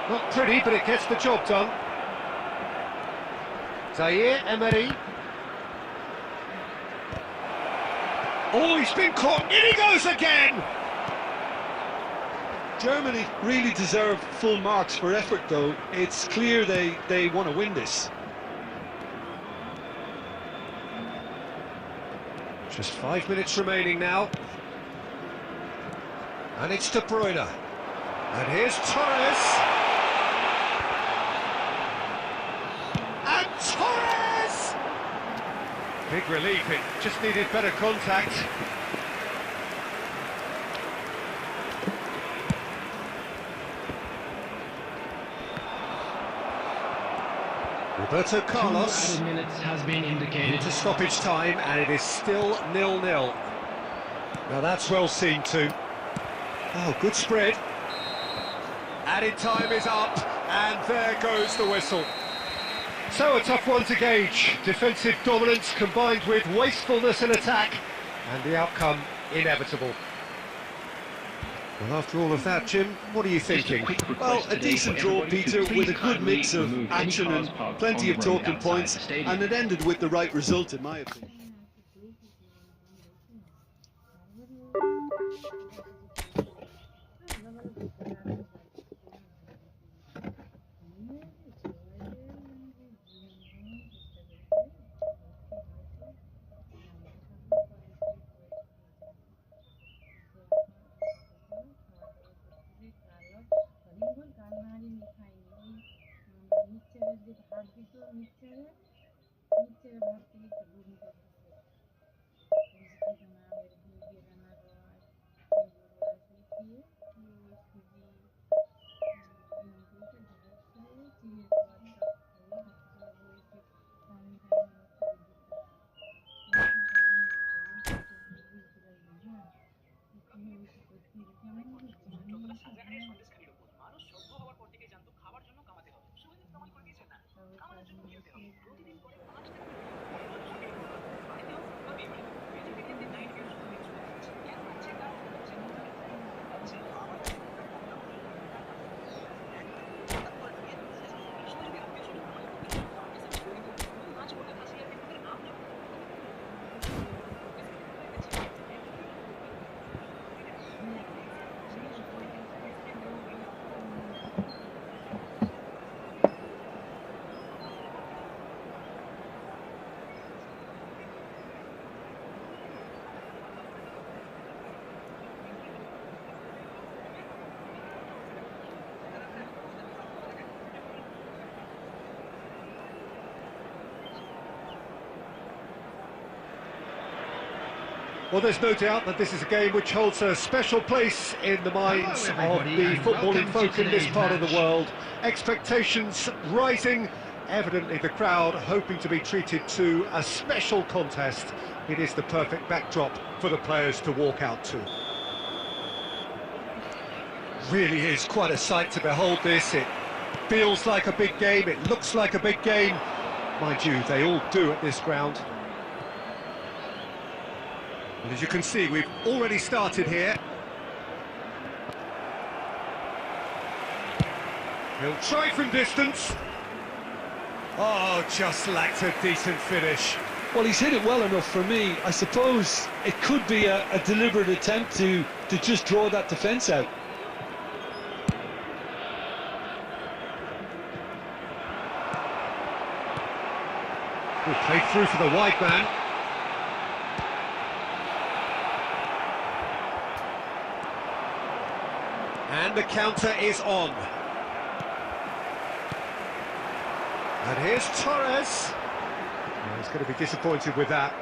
Speaker 1: Not pretty, but it gets the job done. Zaire Emery. Oh, he's been caught. In he goes again!
Speaker 2: Germany really deserve full marks for effort, though. It's clear they want to win this.
Speaker 1: Just 5 minutes remaining now. And it's De Bruyne. And here's Torres. And Torres! Big relief, it just needed better contact. Roberto Carlos.
Speaker 3: 2 minutes has been indicated.
Speaker 1: Into stoppage time, and it is still 0-0. Now that's well seen too. Oh, good spread. Added time is up, and there goes the whistle. So a tough one to gauge. Defensive dominance combined with wastefulness in attack, and the outcome inevitable. Well, after all of that, Jim, what are you thinking?
Speaker 2: Well, a decent draw, Peter, with a good mix of action and plenty of talking points, and it ended with the right result, in my opinion.
Speaker 1: Well, there's no doubt that this is a game which holds a special place in the minds of the footballing folk in this part of the world. Expectations rising, evidently the crowd hoping to be treated to a special contest. It is the perfect backdrop for the players to walk out to. Really is quite a sight to behold this. It feels like a big game, it looks like a big game. Mind you, they all do at this ground. And as you can see, we've already started here. He'll try from distance. Oh, just lacked a decent finish.
Speaker 2: Well, he's hit it well enough for me. I suppose it could be a deliberate attempt to just draw that defence out.
Speaker 1: We'll play through for the wide man. And the counter is on. And here's Torres. Oh, he's going to be disappointed with that.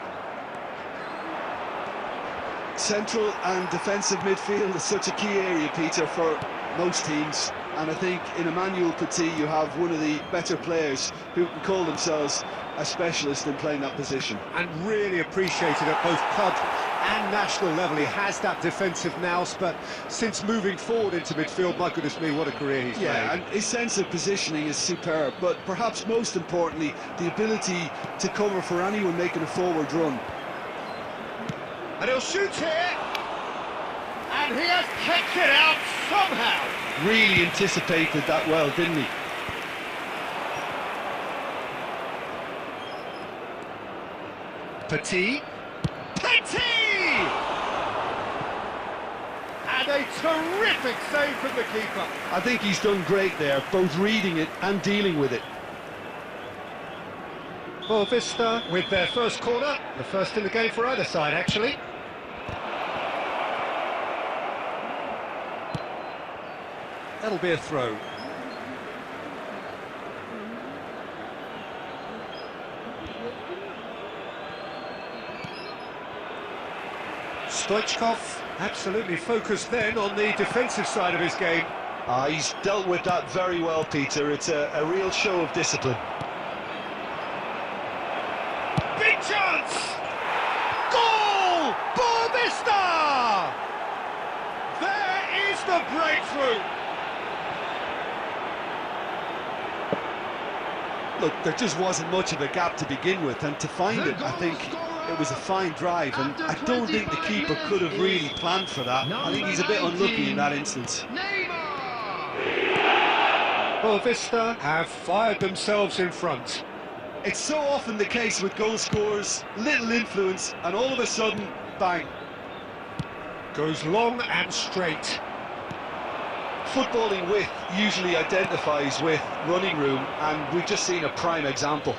Speaker 2: Central and defensive midfield is such a key area, Peter, for most teams. And I think in Emmanuel Petit you have one of the better players who can call themselves a specialist in playing that position.
Speaker 1: And really appreciated at both club and national level. He has that defensive nous, but since moving forward into midfield, my goodness me, what a career he's made.
Speaker 2: And his sense of positioning is superb, but perhaps most importantly, the ability to cover for anyone making a forward run.
Speaker 1: And he'll shoot here, and he has kicked it out somehow.
Speaker 2: Really anticipated that well, didn't he?
Speaker 1: Petit. And a terrific save from the keeper.
Speaker 2: I think he's done great there, both reading it and dealing with it.
Speaker 1: Well, Vista with their first corner, the first in the game for either side, actually. That'll be a throw. Stoichkov absolutely focused then on the defensive side of his game.
Speaker 2: He's dealt with that very well, Peter. It's a real show of discipline.
Speaker 1: Big chance! Goal! For Vista! There is the breakthrough!
Speaker 2: Look, there just wasn't much of a gap to begin with, and to find it, I think, It was a fine drive, and I don't think the keeper could have really planned for that. I think he's a bit unlucky in that instance.
Speaker 1: Well, Vista have fired themselves in front.
Speaker 2: It's so often the case with goal scorers, little influence, and all of a sudden, bang.
Speaker 1: Goes long and straight.
Speaker 2: Footballing width usually identifies with running room, and we've just seen a prime example.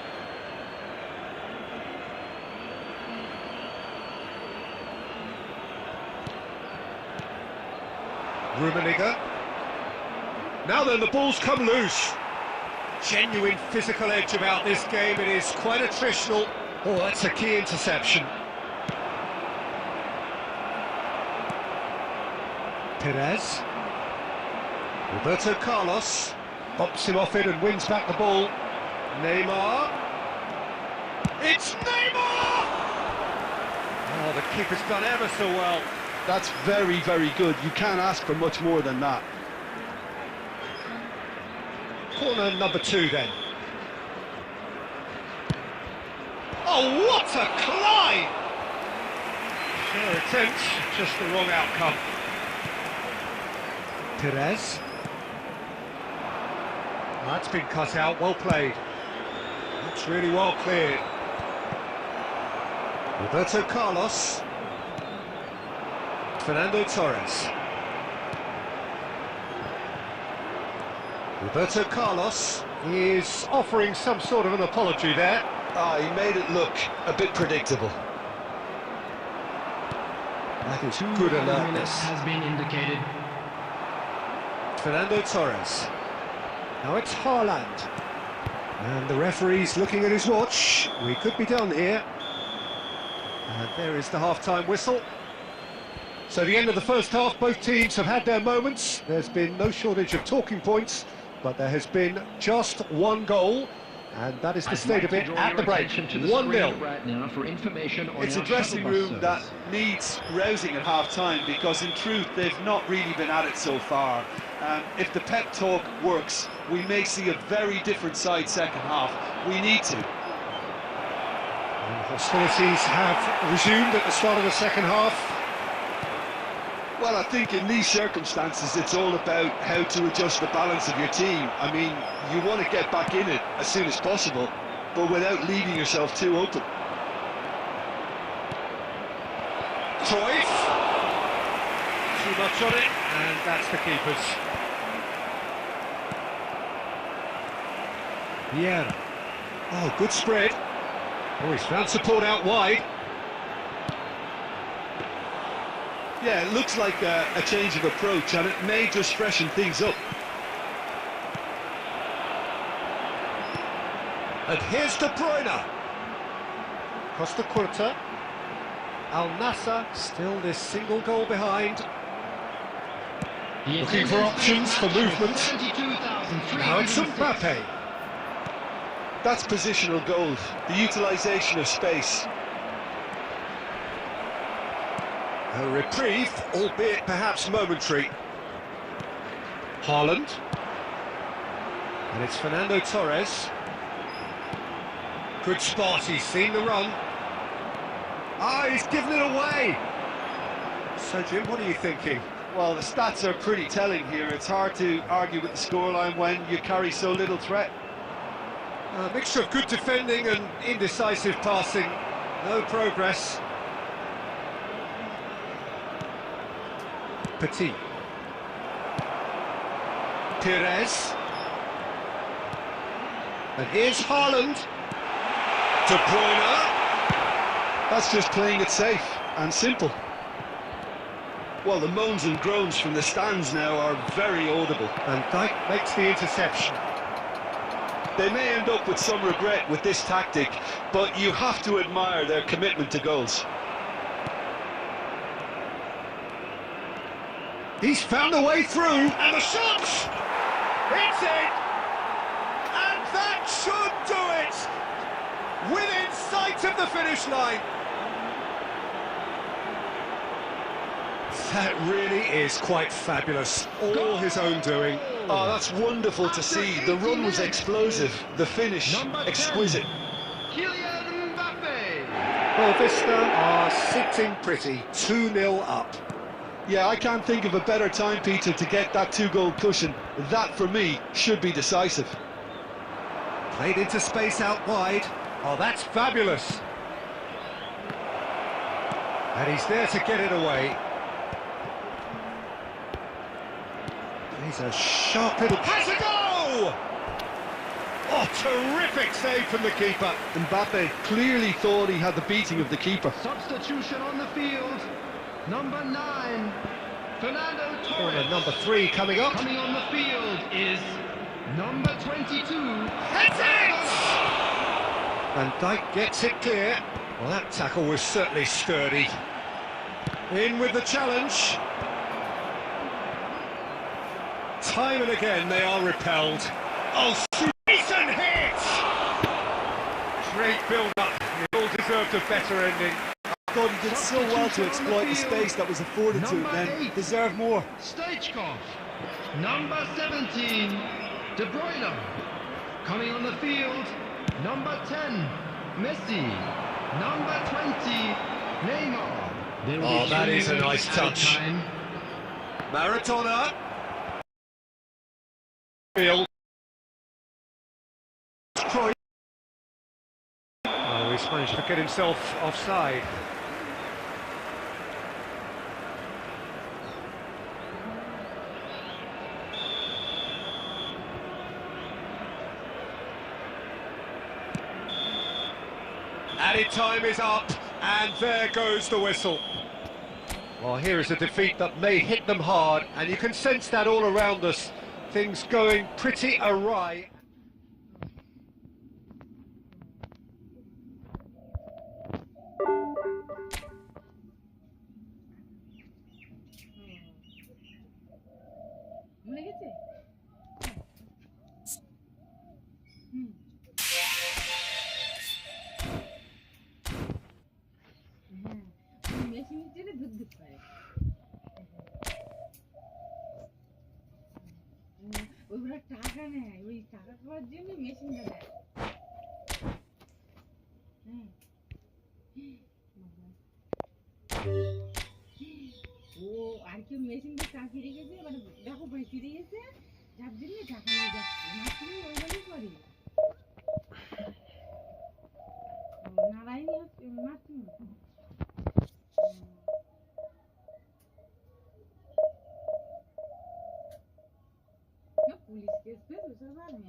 Speaker 1: Rummenigge. Now then, the ball's come loose. Genuine physical edge about this game. It is quite attritional. Oh, that's a key interception. Perez. Roberto Carlos bumps him off it and wins back the ball. Neymar. It's Neymar! Oh, the keeper's done ever so well.
Speaker 2: That's very, very good. You can't ask for much more than that.
Speaker 1: Corner number 2 then. Oh, what a climb! Fair attempt, just the wrong outcome. Perez. That's been cut out, well played. That's really well cleared. Roberto Carlos. Fernando Torres. Roberto Carlos is offering some sort of an apology there.
Speaker 2: He made it look a bit predictable.
Speaker 1: That is good alertness.
Speaker 3: Has been indicated.
Speaker 1: Fernando Torres. Now it's Haaland. And the referee's looking at his watch. We could be done here. And there is the half-time whistle. So the end of the first half, both teams have had their moments. There's been no shortage of talking points, but there has been just one goal, and that is the state of it at the break. 1-0.
Speaker 3: Right now for information on
Speaker 2: It's a
Speaker 3: our
Speaker 2: dressing
Speaker 3: shuttle bus
Speaker 2: room that
Speaker 3: service.
Speaker 2: needs rousing at half-time, because in truth they've not really been at it so far. If the pep talk works, we may see a very different side second half. We need to.
Speaker 1: And hostilities have resumed at the start of the second half.
Speaker 2: Well, I think in these circumstances it's all about how to adjust the balance of your team. I mean, you want to get back in it as soon as possible, but without leaving yourself too open.
Speaker 1: Cruyff. Too much on it, and that's the keeper's. Vieira. Oh, good spread. Oh, he's found support out wide.
Speaker 2: Yeah, it looks like a change of approach, and it may just freshen things up.
Speaker 1: And here's De Bruyne. Costa Curta. Al Nassr still this single goal behind. Looking for options for movement. Now it's Mbappe.
Speaker 2: That's positional goal, the utilisation of space.
Speaker 1: A reprieve, albeit perhaps momentary. Haaland. And it's Fernando Torres. Good spot, he's seen the run. Ah, he's given it away. So, Jim, what are you thinking?
Speaker 2: Well, the stats are pretty telling here. It's hard to argue with the scoreline when you carry so little threat.
Speaker 1: A mixture of good defending and indecisive passing. No progress. Petit. Perez. And here's Haaland. De Bruyne.
Speaker 2: That's just playing it safe and simple. Well, the moans and groans from the stands now are very audible.
Speaker 1: And Dijk makes the interception.
Speaker 2: They may end up with some regret with this tactic, but you have to admire their commitment to goals.
Speaker 1: He's found a way through, and the shot! It's in! And that should do it! Within sight of the finish line! That really is quite fabulous. All his own doing.
Speaker 2: Oh, that's wonderful to see. The run was explosive, the finish exquisite.
Speaker 3: Kylian Mbappe.
Speaker 1: Well, Vista are sitting pretty, 2-0 up.
Speaker 2: Yeah, I can't think of a better time, Peter, to get that two-goal cushion. That, for me, should be decisive.
Speaker 1: Played into space out wide. Oh, that's fabulous. And he's there to get it away. He's a sharp little... Has a go! Oh, terrific save from the keeper.
Speaker 2: Mbappe clearly thought he had the beating of the keeper.
Speaker 3: Substitution on the field. Number 9, Fernando Torres.
Speaker 1: Corner number 3 coming up.
Speaker 3: Coming on the field is number 22.
Speaker 1: That's it! Van Dijk gets it clear. Well, that tackle was certainly sturdy. In with the challenge. Time and again they are repelled. Oh, decent hit! Great build-up. They all deserved a better ending.
Speaker 2: I thought he did so well to exploit the space that was afforded to him then. Deserve more.
Speaker 3: Stoichkov. Number 17, De Bruyne. Coming on the field, number 10, Messi. Number 20, Neymar.
Speaker 1: Oh, that is a nice touch. Maradona. Field. Troy. Oh, he's managed to get himself offside. Added time is up, and there goes the whistle. Well, here is a defeat that may hit them hard, and you can sense that all around us. Things going pretty awry.
Speaker 4: ওগুলো টাকা নেয়, ওই টাকা খাওয়ার জন্য মেশিনটা দেয়। ও আর কি মেশিনটা চা ফিরে গেছে, মানে দেখো ভাই ফিরে গেছে, যার জন্য টাকা নিয়ে যাচ্ছে। নাকি ওইভাবেই করে নারায়ণী নাকি পুলিশ কেস পেয়ে বুঝতে পারে।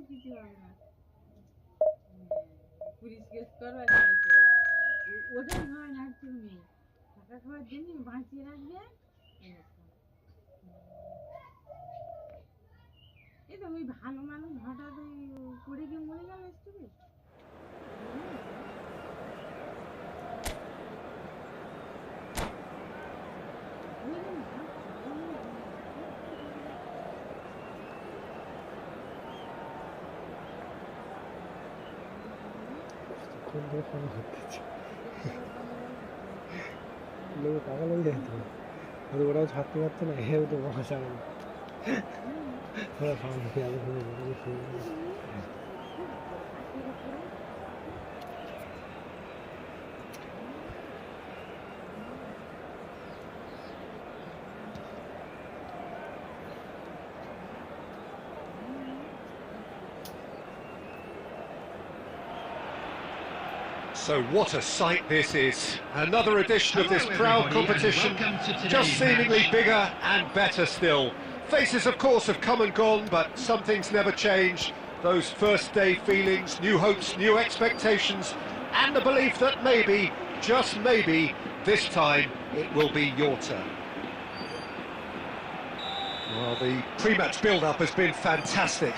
Speaker 4: কিছু হবে না, পুলিশ কেস করবার চাইছে, ওটাই হয় না। তুমি টাকা খাওয়ার জন্য বাঁচিয়ে রাখবে। এই তো ওই ভালো মানুষ হঠাৎ ওই পড়ে গিয়ে মরে গেল স্টুপে।
Speaker 5: लोग पागल हो जाते हैं और बड़ा छाते वाते ना है तो बहुत सारा थोड़ा काम किया
Speaker 1: So what a sight this is. Another edition of this proud competition, just seemingly bigger and better still. Faces, of course, have come and gone, but some things never change. Those first day feelings, new hopes, new expectations, and the belief that maybe, just maybe, this time it will be your turn. Well, the pre-match build-up has been fantastic.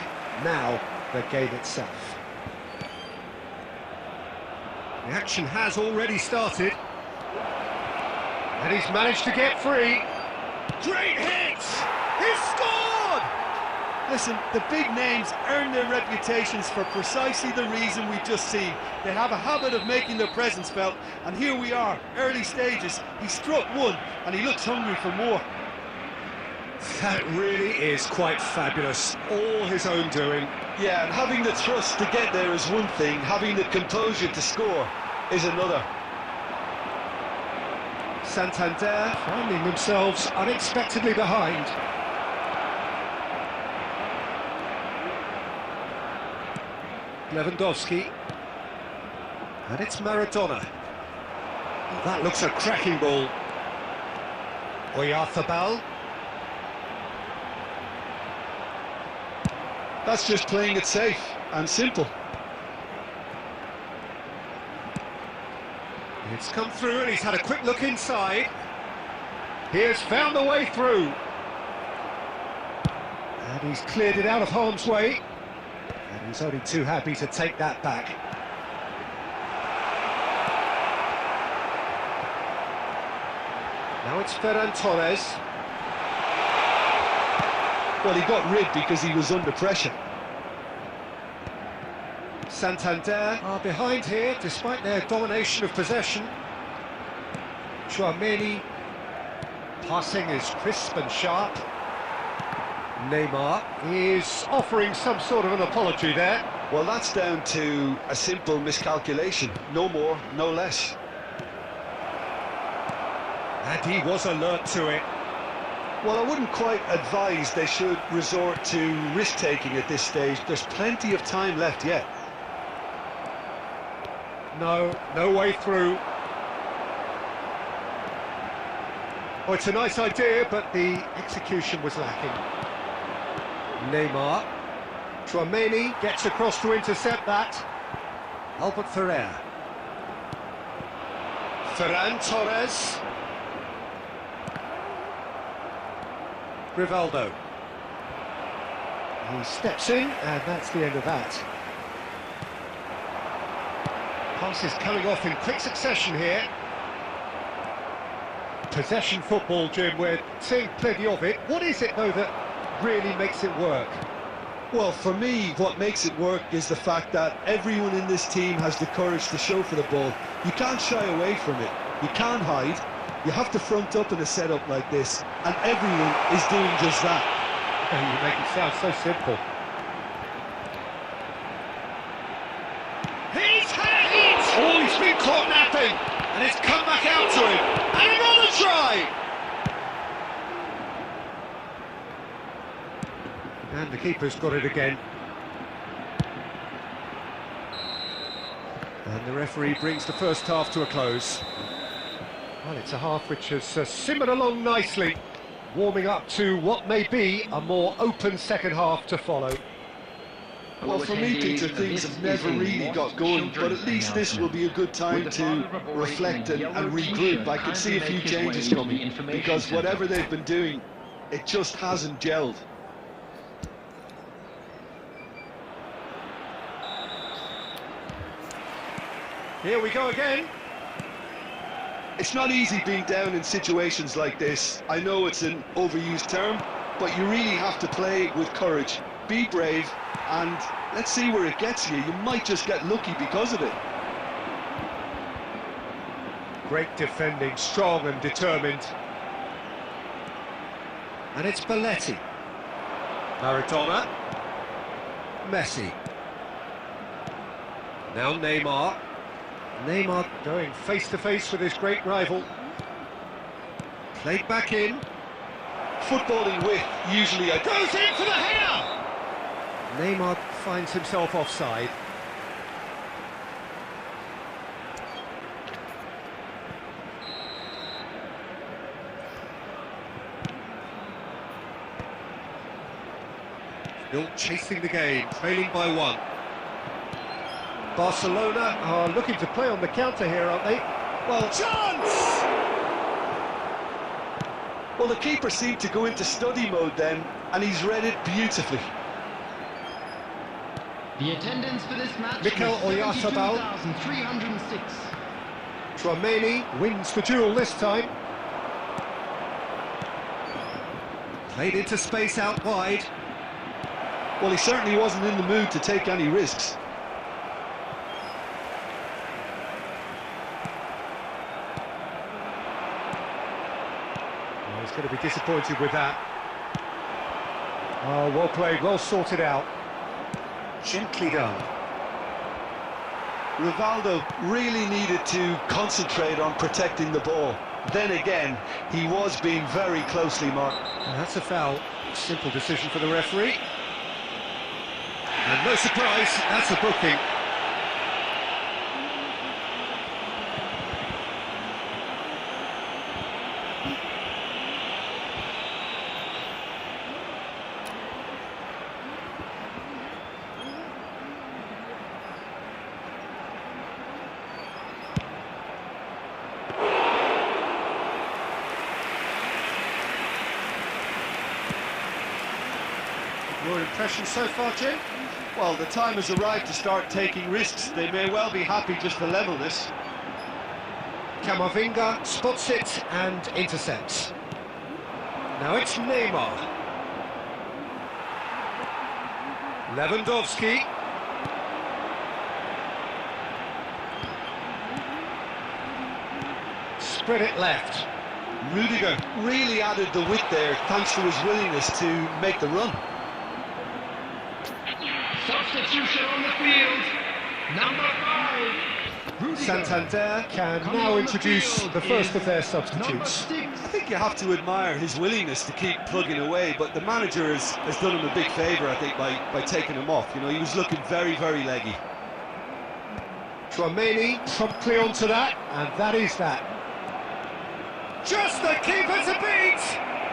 Speaker 1: Now, the game itself. The action has already started. And he's managed to get free. Great hit! He's scored!
Speaker 2: Listen, the big names earn their reputations for precisely the reason we've just seen. They have a habit of making their presence felt, and here we are, early stages. He struck one, and he looks hungry for more. That really is quite fabulous. All his own doing. Yeah, and having the trust to get there is one thing, having the composure to score is another.
Speaker 1: Santander finding themselves unexpectedly behind. Lewandowski. And it's Maradona. Oh, that looks a cracking ball. Oyarzabal.
Speaker 2: That's just playing it safe and simple.
Speaker 1: It's come through and he's had a quick look inside. He has found the way through. And he's cleared it out of harm's way. And he's only too happy to take that back. Now it's Ferran Torres.
Speaker 2: Well, he got rid because he was under pressure.
Speaker 1: Santander are behind here despite their domination of possession. Chouameni passing is crisp and sharp. Neymar is offering some sort of an apology there.
Speaker 2: Well, that's down to a simple miscalculation. No more, no less.
Speaker 1: And he was alert to it.
Speaker 2: Well, I wouldn't quite advise they should resort to risk-taking at this stage. There's plenty of time left yet.
Speaker 1: No way through. Oh, it's a nice idea, but the execution was lacking. Neymar. Chouameni gets across to intercept that. Albert Ferrer. Ferran Torres. Rivaldo. He steps in, and that's the end of that. Passes coming off in quick succession here. Possession football, Jim, we're seeing plenty of it. What is it, though, that really makes it work?
Speaker 2: Well, for me, what makes it work is the fact that everyone in this team has the courage to show for the ball. You can't shy away from it. You can't hide. You have to front up in a setup like this, and everyone is doing just that.
Speaker 1: You make it sound so simple. He's had it! Oh, he's been caught napping, and it's come back out to him. And another try! And the keeper's got it again. And the referee brings the first half to a close. Well, it's a half which has simmered along nicely, warming up to what may be a more open second half to follow.
Speaker 2: Well, for me, Peter, things have never really got going, but at least this will be a good time to reflect and regroup. I could see a few changes coming, because whatever they've been doing, it just hasn't gelled.
Speaker 1: Here we go again.
Speaker 2: It's not easy being down in situations like this. I know it's an overused term, but you really have to play with courage. Be brave, and let's see where it gets you. You might just get lucky because of it.
Speaker 1: Great defending, strong and determined. And it's Belletti. Maradona. Messi. Now Neymar. Neymar going face-to-face with his great rival. Played back in.
Speaker 2: Footballing width, usually
Speaker 1: Goes in for the header! Neymar finds himself offside. Still chasing the game, trailing by one. Barcelona are looking to play on the counter here, aren't they? Well, chance!
Speaker 2: Well, the keeper seemed to go into study mode then, and he's read it beautifully.
Speaker 3: The attendance for this match
Speaker 1: Mikel
Speaker 3: was
Speaker 1: Oyarzabal.
Speaker 3: 72,306.
Speaker 1: Chouameni wins the duel this time. Played into space out wide.
Speaker 2: Well, he certainly wasn't in the mood to take any risks.
Speaker 1: He's going to be disappointed with that. Oh, well played, well sorted out. Gently done.
Speaker 2: Rivaldo really needed to concentrate on protecting the ball. Then again, he was being very closely marked.
Speaker 1: And that's a foul. Simple decision for the referee. And no surprise, that's a booking. Your impression so far, Jim?
Speaker 2: Well, the time has arrived to start taking risks. They may well be happy just to level this.
Speaker 1: Camavinga spots it and intercepts. Now it's Neymar. Lewandowski. Spread it left.
Speaker 2: Rudiger really added the width there thanks to his willingness to make the run.
Speaker 3: Substitution on the field. Number 5. Rudiger.
Speaker 1: Santander can now introduce the first of their substitutes.
Speaker 2: I think you have to admire his willingness to keep plugging away, but the manager has done him a big favour, I think, by taking him off. You know, he was looking very, very leggy.
Speaker 1: Tchouaméni promptly onto that, and that is that. Just the keeper to beat!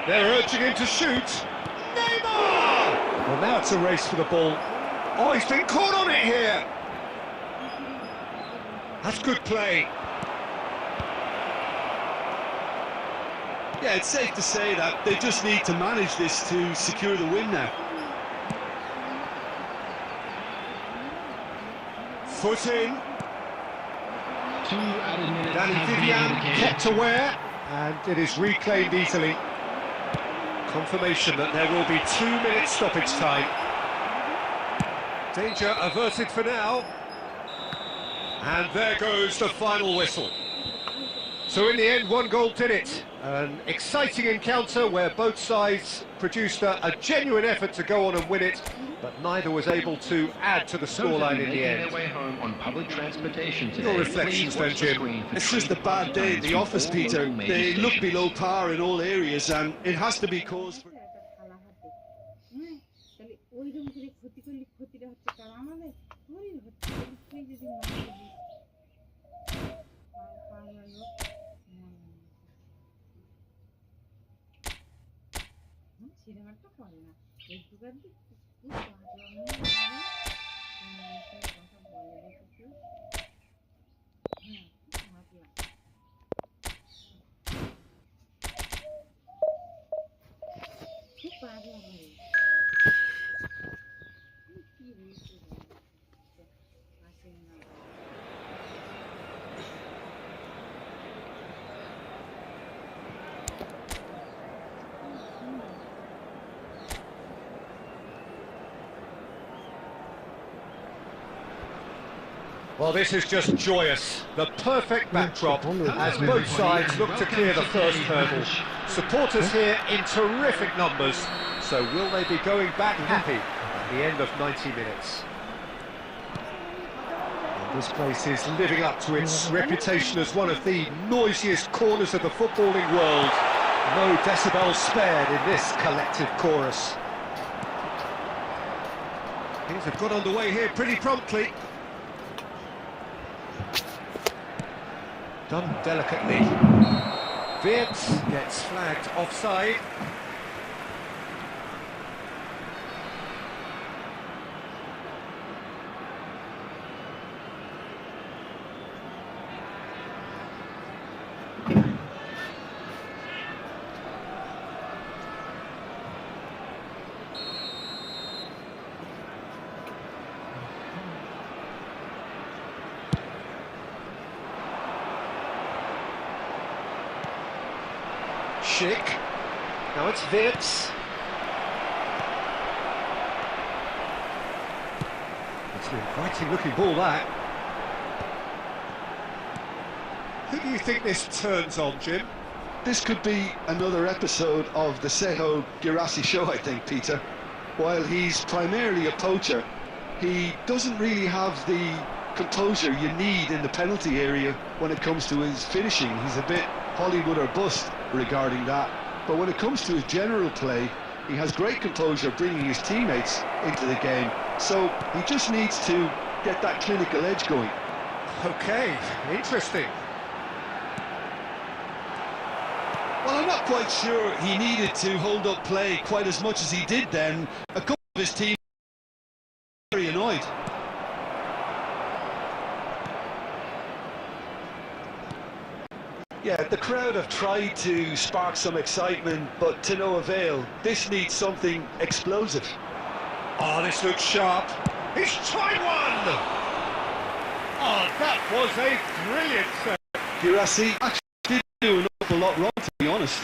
Speaker 1: They're urging him to shoot. Neymar! Well, now it's a race for the ball. Oh, he's been caught on it here! That's good play.
Speaker 2: Yeah, it's safe to say that they just need to manage this to secure the win now.
Speaker 1: Foot in.
Speaker 3: 2 added minutes.
Speaker 1: Danny
Speaker 3: have been
Speaker 1: Vivian
Speaker 3: indicated.
Speaker 1: kept aware, and it is reclaimed easily. Confirmation that there will be 2 minutes stoppage time. Danger averted for now. And there goes the final whistle. So in the end, 1 goal did it. An exciting encounter where both sides produced a genuine effort to go on and win it, but neither was able to add to the scoreline in the end.
Speaker 3: Their way home on public transportation today.
Speaker 1: Your reflections then, Jim?
Speaker 2: It's just a bad day at the office, Peter. They look below par in all areas, and it has to be cause for...
Speaker 1: Well, this is just joyous. The perfect backdrop as both sides look to clear the first hurdle. Supporters here in terrific numbers. So will they be going back happy at the end of 90 minutes? And this place is living up to its reputation as one of the noisiest corners of the footballing world. No decibels spared in this collective chorus. Things have got underway here pretty promptly. Done delicately. Wirtz gets flagged offside. Schick. Now it's Wirtz. It's an inviting looking ball, that. Who do you think this turns on, Jim?
Speaker 2: This could be another episode of the Seho Girassi show, I think, Peter. while he's primarily a poacher, he doesn't really have the composure you need in the penalty area when it comes to his finishing. He's a bit Hollywood or bust regarding that. But when it comes to his general play, he has great composure bringing his teammates into the game. So he just needs to get that clinical edge going.
Speaker 1: Okay, interesting.
Speaker 2: Well, I'm not quite sure he needed to hold up play quite as much as he did then. A couple of his team were very annoyed. Yeah, the crowd have tried to spark some excitement, but to no avail. This needs something explosive.
Speaker 1: Oh, this looks sharp. He's tried one! Oh, that was a brilliant save.
Speaker 2: Girassi actually did do an awful lot wrong, to be honest.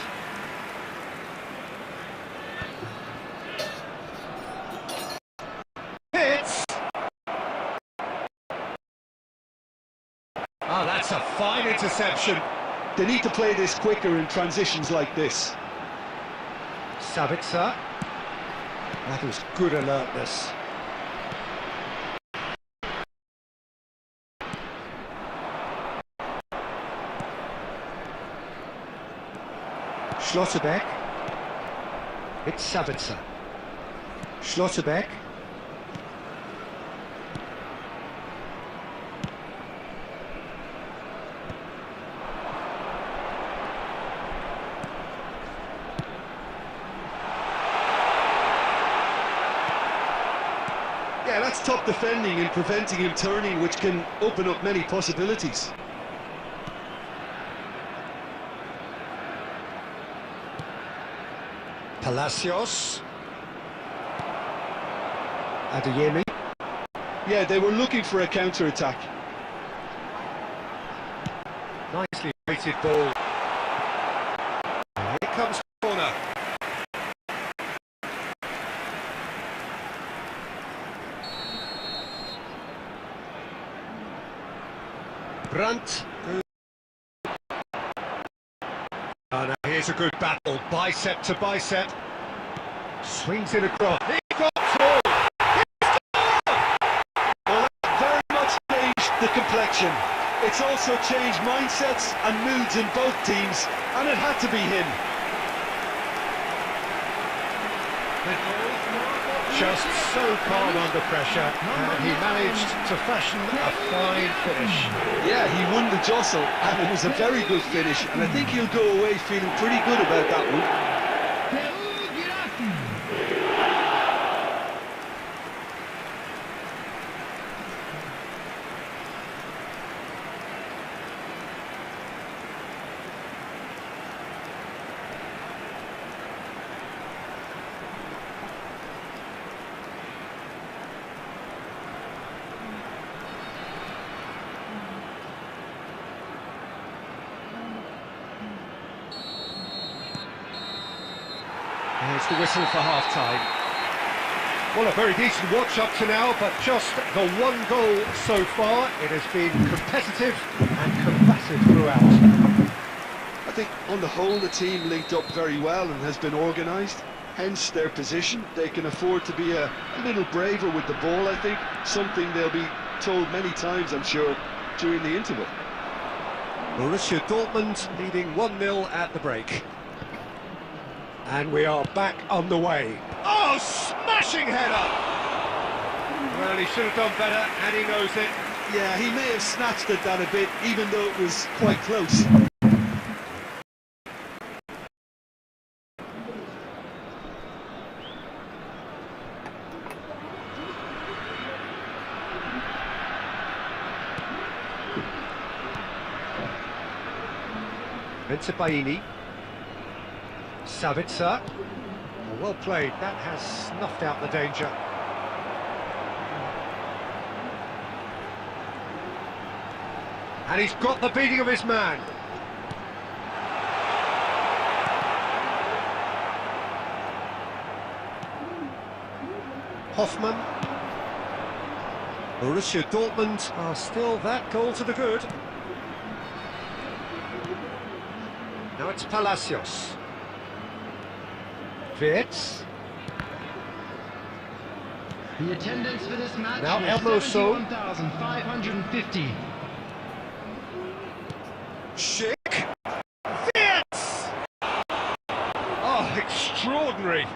Speaker 1: Hits! Oh, that's a fine interception.
Speaker 2: They need to play this quicker in transitions like this.
Speaker 1: Sabitzer. That was good alertness. Schlotterbeck. It's Sabitzer. Schlotterbeck.
Speaker 2: Yeah, that's top defending and preventing him turning, which can open up many possibilities.
Speaker 1: Palacios. Adeyemi.
Speaker 2: Yeah, they were looking for a counter-attack.
Speaker 1: Nicely weighted ball. Here comes corner. Brandt. Oh, now here's a good battle, bicep to bicep. Swings it across. He got through.
Speaker 2: Well, that very much changed the complexion. It's also changed mindsets and moods in both teams, and it had to be him.
Speaker 1: Just so calm under pressure, and he managed to fashion a fine finish.
Speaker 2: Yeah, he won the jostle, and it was a very good finish, and I think he'll go away feeling pretty good about that one.
Speaker 1: It's the whistle for half-time. Well, a very decent watch up to now, but just the one goal so far. It has been competitive and combative throughout.
Speaker 2: I think on the whole the team linked up very well and has been organised, hence their position. They can afford to be a little braver with the ball, I think, something they'll be told many times, I'm sure, during the interval.
Speaker 1: Borussia Dortmund leading 1-0 at the break. And we are back underway. Oh, smashing header! Well, he should have done better, and he knows it.
Speaker 2: Yeah, he may have snatched at that a bit, even though it was quite close.
Speaker 1: Benzebaini. Sabitzer. Well played, that has snuffed out the danger. And he's got the beating of his man. Hoffmann. Borussia Dortmund are still that goal to the good. Now it's Palacios. Wirtz.
Speaker 3: The attendance for this match
Speaker 1: Now
Speaker 3: was
Speaker 1: elbow so.
Speaker 3: 71,550.
Speaker 1: Schick. Fits! Oh, extraordinary.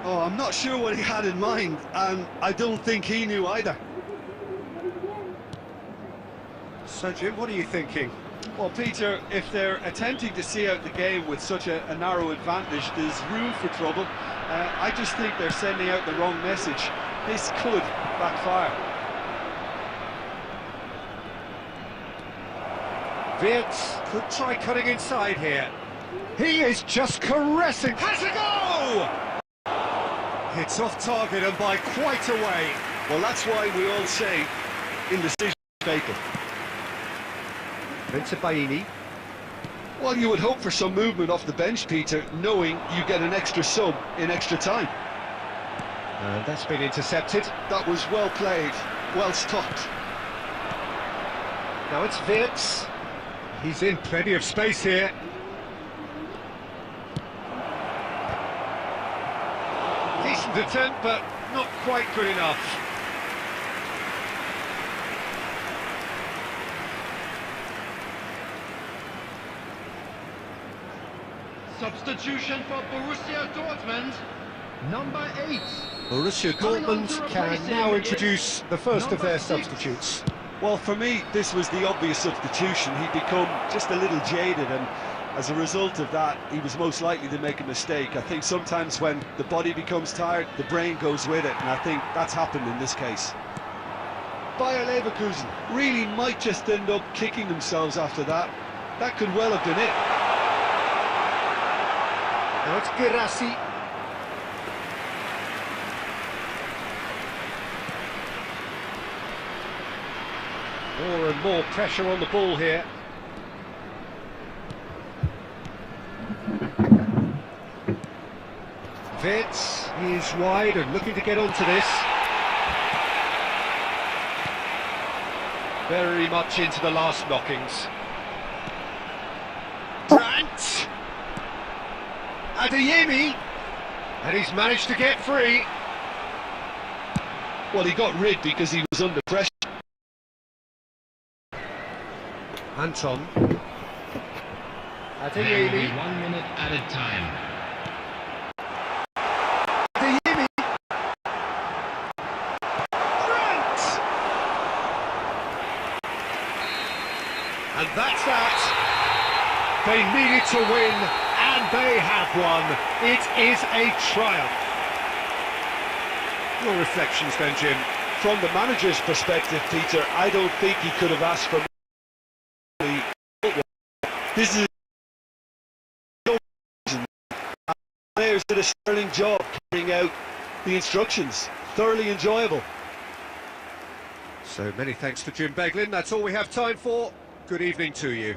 Speaker 2: Oh, I'm not sure what he had in mind, and I don't think he knew either.
Speaker 1: So, Jim, what are you thinking?
Speaker 2: Well, Peter, if they're attempting to see out the game with such a narrow advantage, there's room for trouble. I just think they're sending out the wrong message. This could backfire.
Speaker 1: Wirtz could try cutting inside here. He is just caressing. Has a go! It's off target and by quite a way.
Speaker 2: Well, that's why we all say indecision is fatal.
Speaker 1: Vincent Baini.
Speaker 2: Well, you would hope for some movement off the bench, Peter, knowing you get an extra sub in extra time.
Speaker 1: And that's been intercepted.
Speaker 2: That was well played, well stopped.
Speaker 1: Now it's Wirtz. He's in plenty of space here. Decent attempt, but not quite good enough.
Speaker 3: Substitution for Borussia Dortmund, number 8.
Speaker 1: Borussia
Speaker 3: Coming on
Speaker 1: Dortmund
Speaker 3: to replace
Speaker 1: can
Speaker 3: him
Speaker 1: now
Speaker 3: is
Speaker 1: introduce the first of their
Speaker 3: number 6.
Speaker 1: substitutes.
Speaker 2: Well, for me, this was the obvious substitution. He'd become just a little jaded, and as a result of that, he was most likely to make a mistake. I think sometimes when the body becomes tired, the brain goes with it, and I think that's happened in this case. Bayer Leverkusen really might just end up kicking themselves after that. That could well have been it.
Speaker 1: Now it's Girassi. More and more pressure on the ball here. Wirtz is wide and looking to get onto this. Very much into the last knockings. Brandt! Adeyemi! And he's managed to get free.
Speaker 2: Well, he got rid because he was under pressure.
Speaker 1: Anton.
Speaker 3: There will be
Speaker 1: Adeyemi.
Speaker 3: 1 minute added time.
Speaker 1: Adeyemi. Brandt! And that's that. They needed to win, and they have won. It is a triumph. Your reflections then, Jim?
Speaker 2: From the manager's perspective, Peter, I don't think he could have asked for more. This is players did a sterling job carrying out the instructions. Thoroughly enjoyable.
Speaker 1: So many thanks to Jim Beglin. That's all we have time for. Good evening to you.